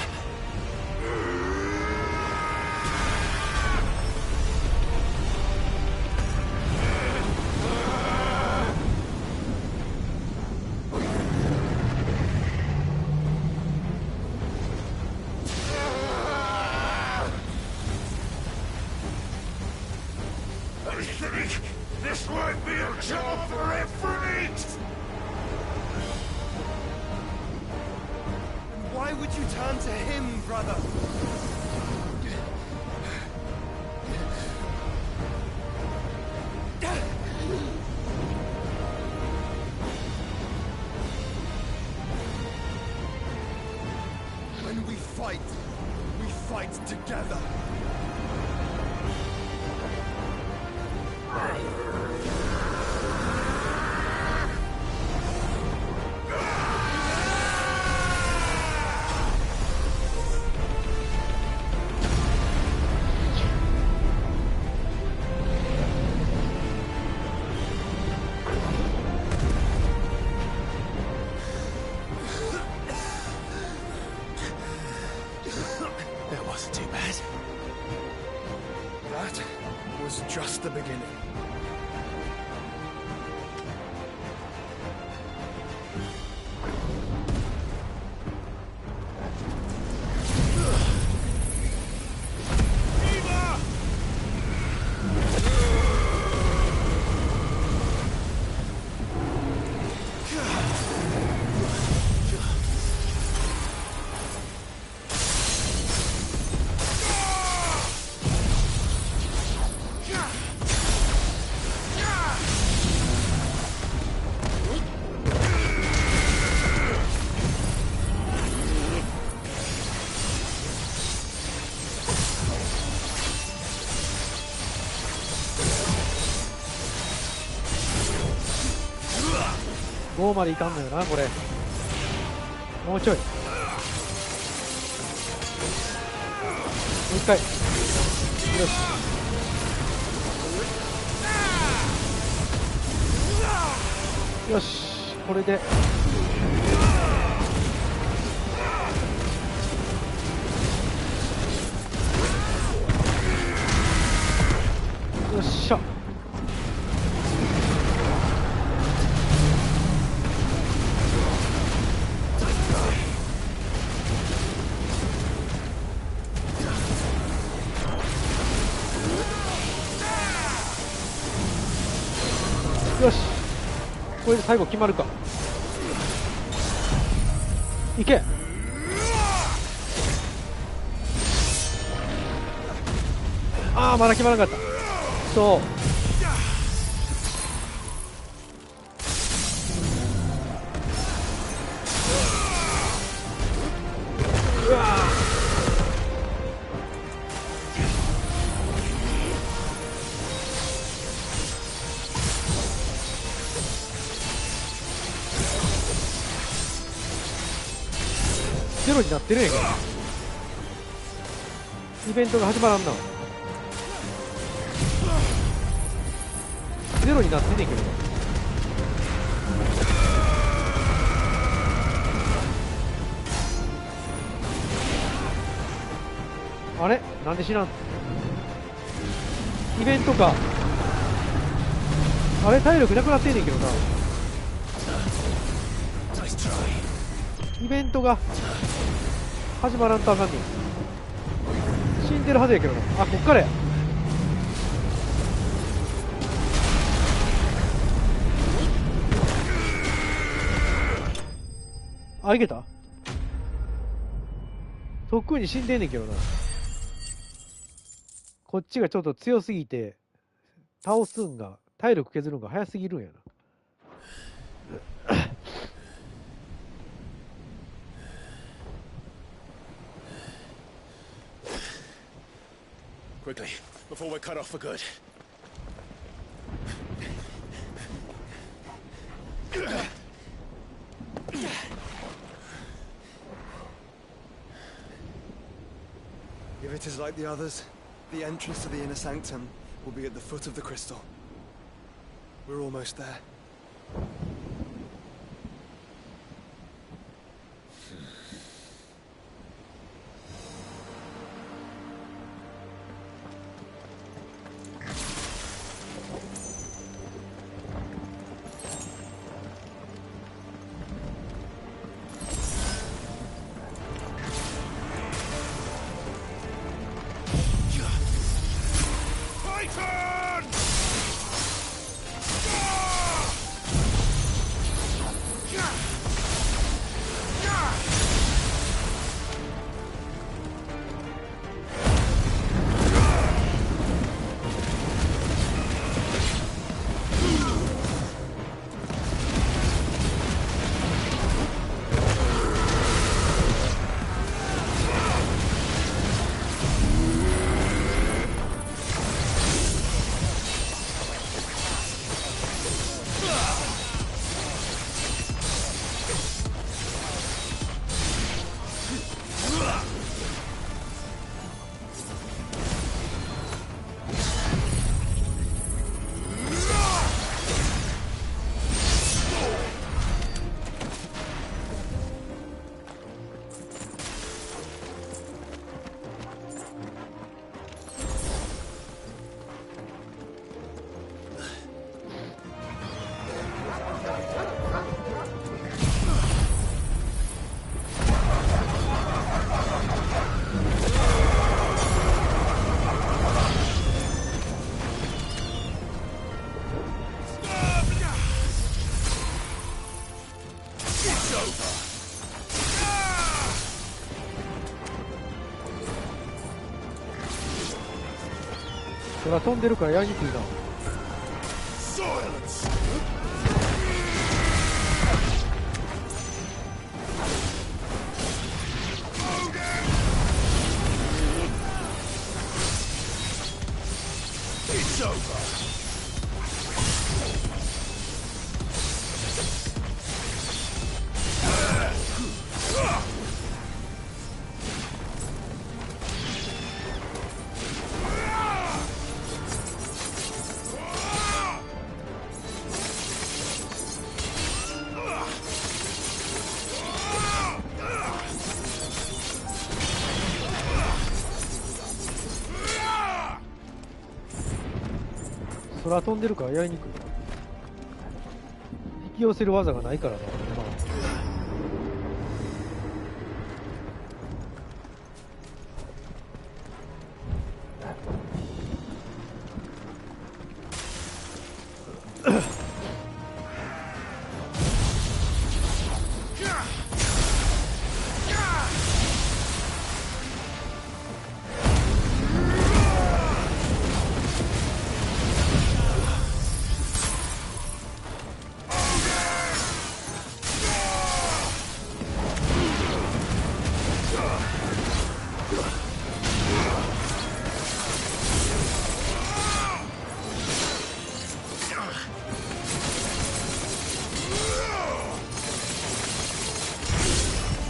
I think this might be a job for Efreet! Why would you turn to him, brother? When we fight together. the beginning.5までいかんのよなこれ。もうちょい。もう一回。よし。よし、これで。よっしゃ。よし、これで最後決まるか。いけ。ああ、まだ決まらなかった。そう。うわー。ゼロになってるんやけど、イベントが始まらんな。ゼロになってんねんけど。あれなんで知らん。イベントか。あれ体力なくなってんねんけどな。イベントが始まらんとあかんねん。死んでるはずやけどな。あ、こっからや。あ、いけた。とっくに死んでんねんけどな。こっちがちょっと強すぎて倒すんが、体力削るんが早すぎるんやな。Quickly, before we're cut off for good. If it is like the others, the entrance to the inner sanctum will be at the foot of the crystal. We're almost there. 空飛んでるからやりにくいな。空飛んでるからやりにくい。引き寄せる技がないからな。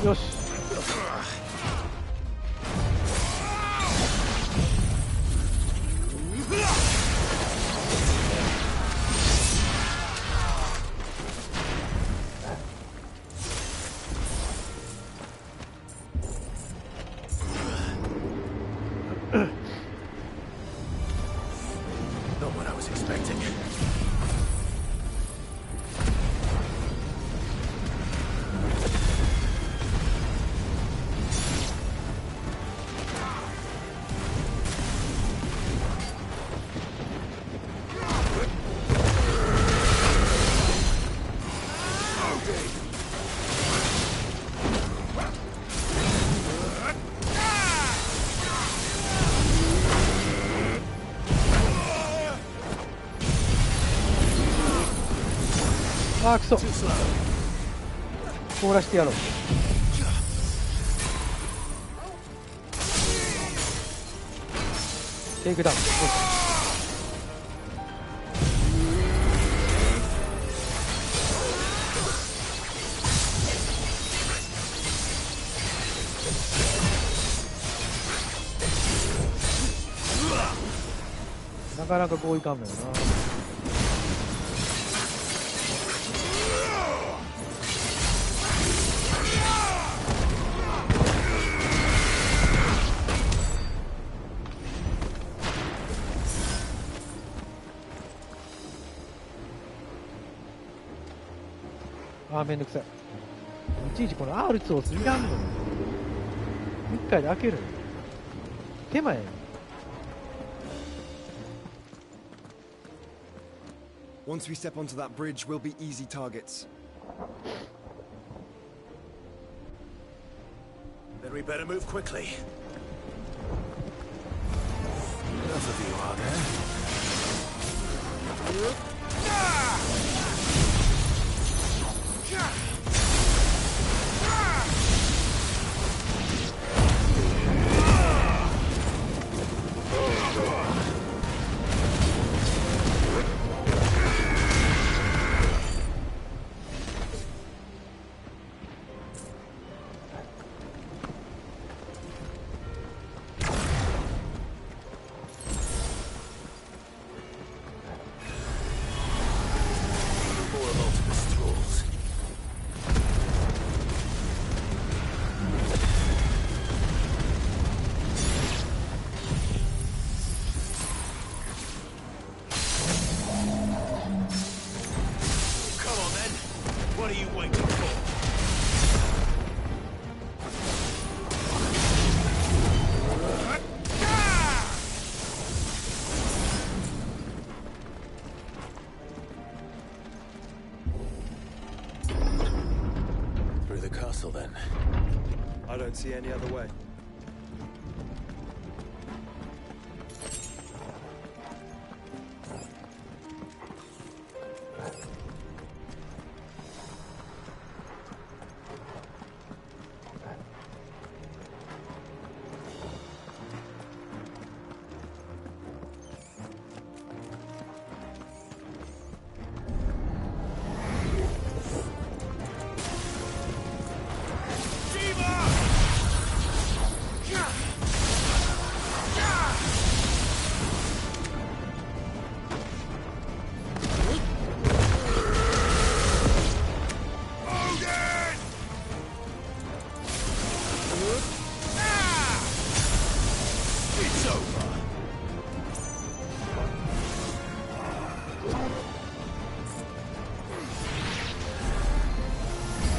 よし。Not what I was expecting.あーくそ、凍らしてやろう。テイクダウン。なかなかこういかんのよな。あーめんどくさい。いちいちこの R2 をいらんのよ。一回で開けるのよ。手前や。Once we step onto that bridge, we'll be easy targets. Then we better move quickly. Enough of you, are there? What are you waiting for? through the castle then. I don't see any other way.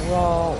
Wow.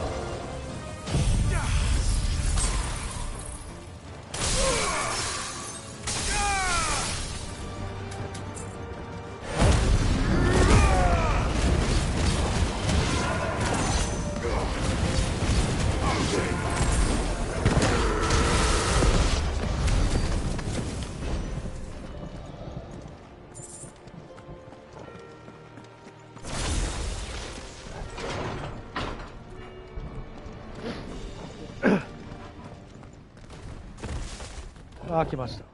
あー、来ました。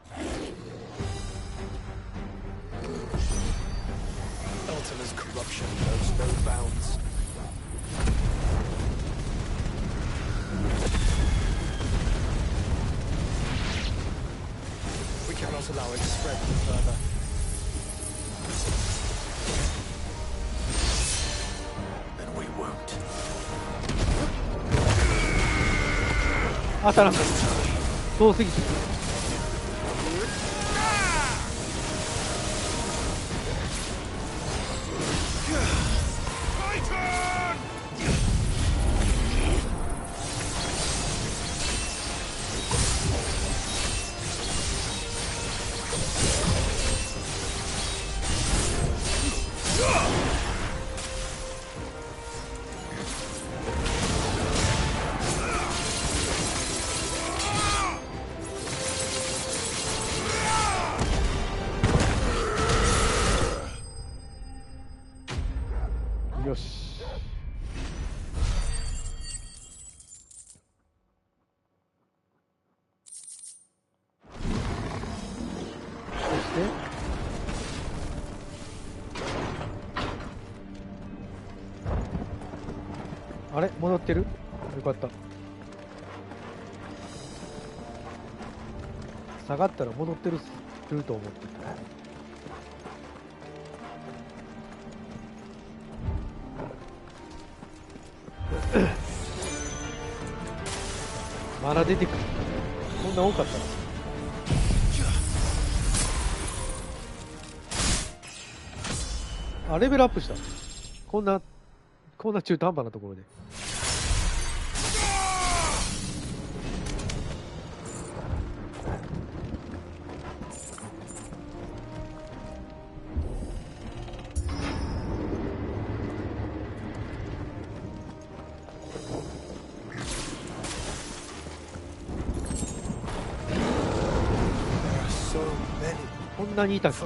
Ultima's corruption knows no bounds. We cannot allow it to spread any further. Then we won't. 当たらんかった。遠すぎて。よし。そしてあれ戻ってる？よかった。下がったら戻ってると思ってた。まだ出てくる。こんな多かったな。あ、レベルアップした。こんな中途半端なところで。こんなにいたっけ？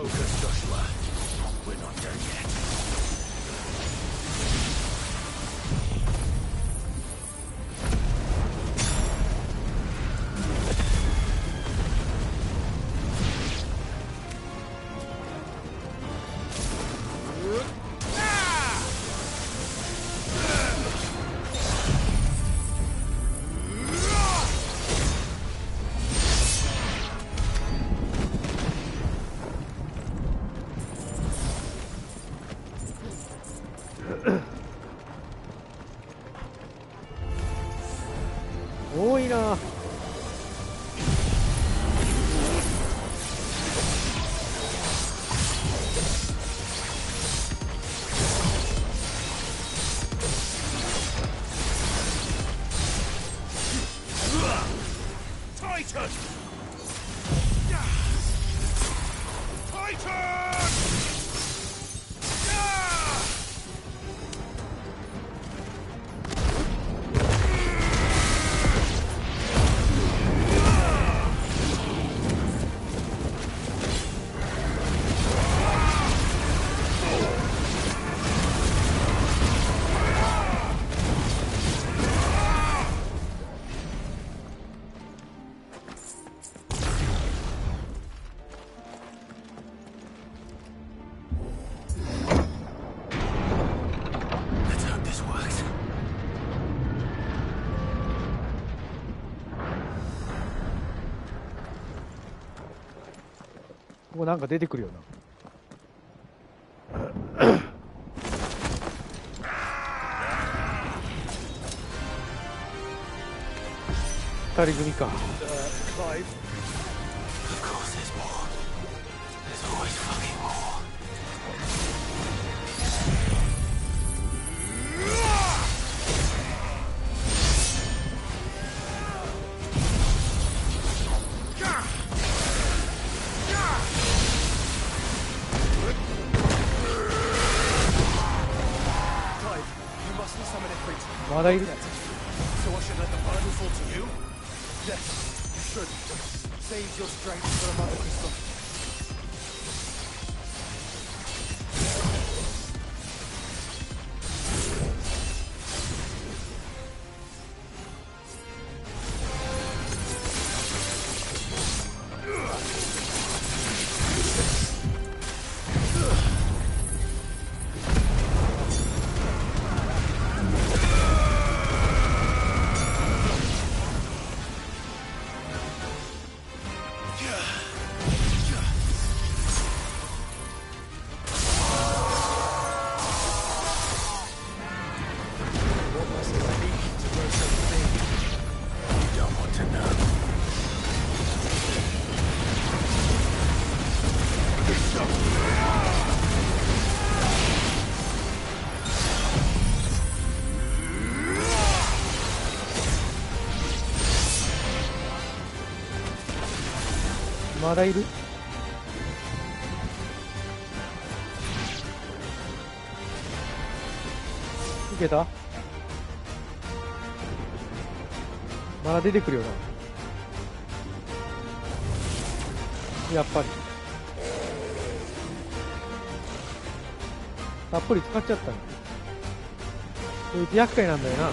多いな。ここなんか出てくるよな。二人組か。まだいる。まだいる。いけた。まだ出てくるよな。やっぱりたっぷり使っちゃったの。こいつ厄介なんだよな。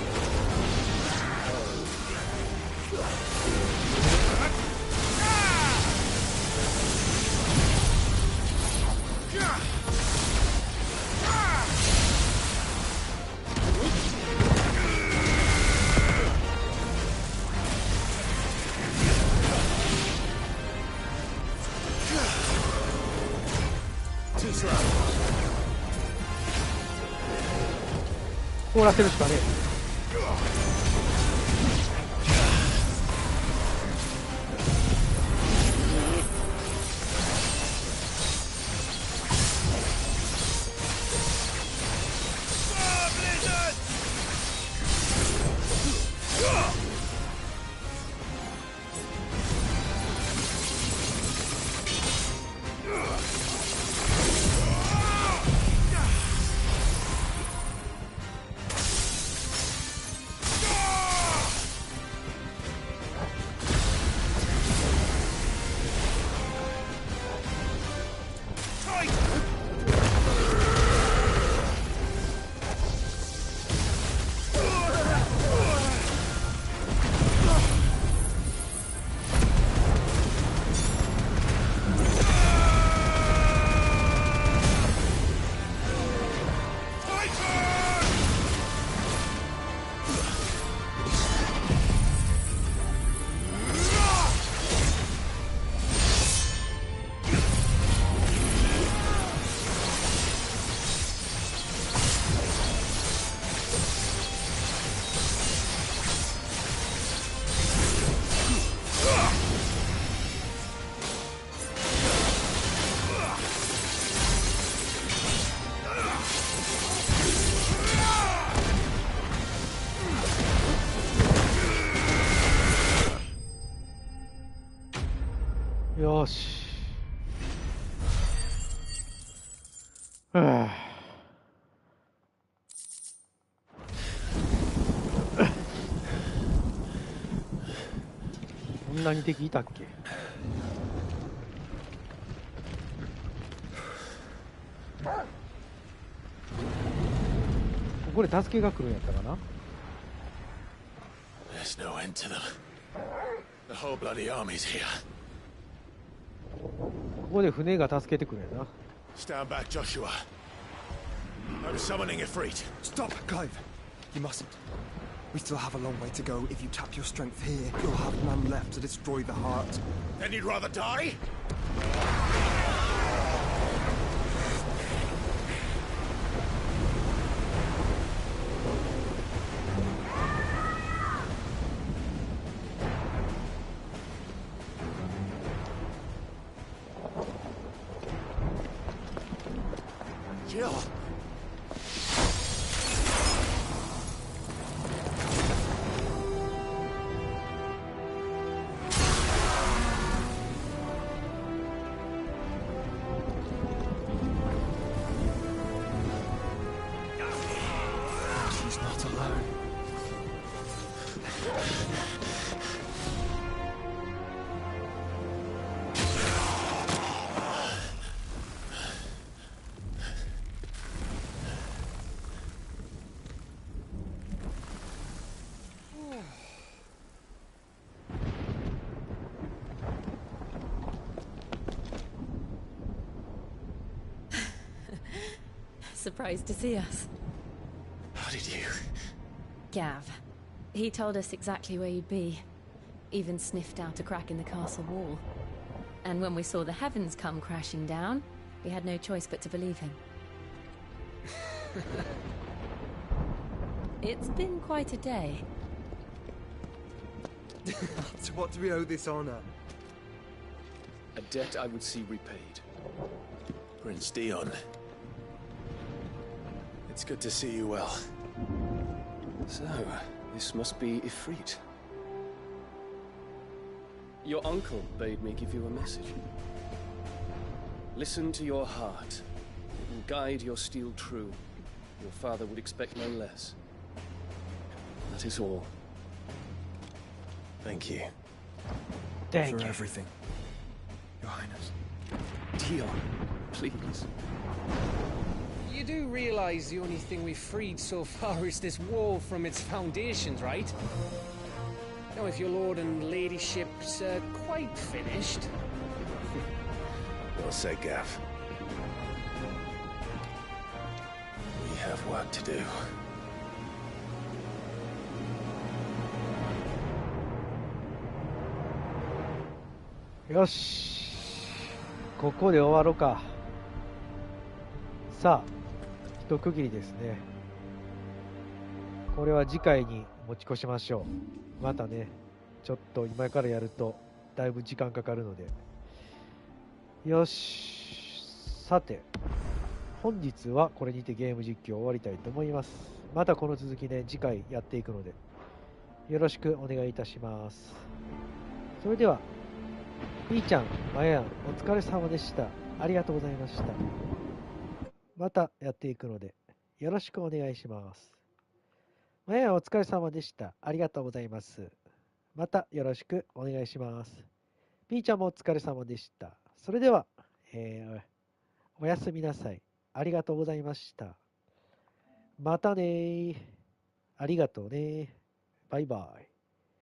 凍らせるしかねえ。よし。はあ、こんなに敵いたっけ。ここで助けが来るんやったかな。 There's no end to them. The whole bloody army's here. ここで船が助けてくれるな。 Stand back, Joshua. I'm summoning Ifrit. Stop, Clive. You mustn't. We still have a long way to go. If you tap your strength here, you'll have none left to destroy the heart. Then you'd rather die? Jill. She's not alone. Surprised to see us. How did you? Gav. He told us exactly where you'd be. Even sniffed out a crack in the castle wall. And when we saw the heavens come crashing down, we had no choice but to believe him. It's been quite a day. To what do we owe this honor? A debt I would see repaid. Prince Dion. It's good to see you well. So, this must be Ifrit. Your uncle bade me give you a message. Listen to your heart. It will guide your steel true. Your father would expect no less. That is all. Thank you. For everything, Your Highness. Dion, please. You do realize the only thing we've freed so far is this wall from its foundations, right? Now, if your lord and ladyship's quite finished... Well said, Gav. We have work to do.よし。ここで終わろうか。さあ、一区切りですね。これは次回に持ち越しましょう。またね、ちょっと今からやるとだいぶ時間かかるので。よし。さて、本日はこれにてゲーム実況を終わりたいと思います。またこの続きね、次回やっていくので、よろしくお願いいたします。それでは、ピーちゃん、マヤン、お疲れ様でした。ありがとうございました。またやっていくので、よろしくお願いします。マヤン、お疲れ様でした。ありがとうございます。またよろしくお願いします。ピーちゃんもお疲れ様でした。それでは、おやすみなさい。ありがとうございました。またねー。ありがとうね。バイバイ。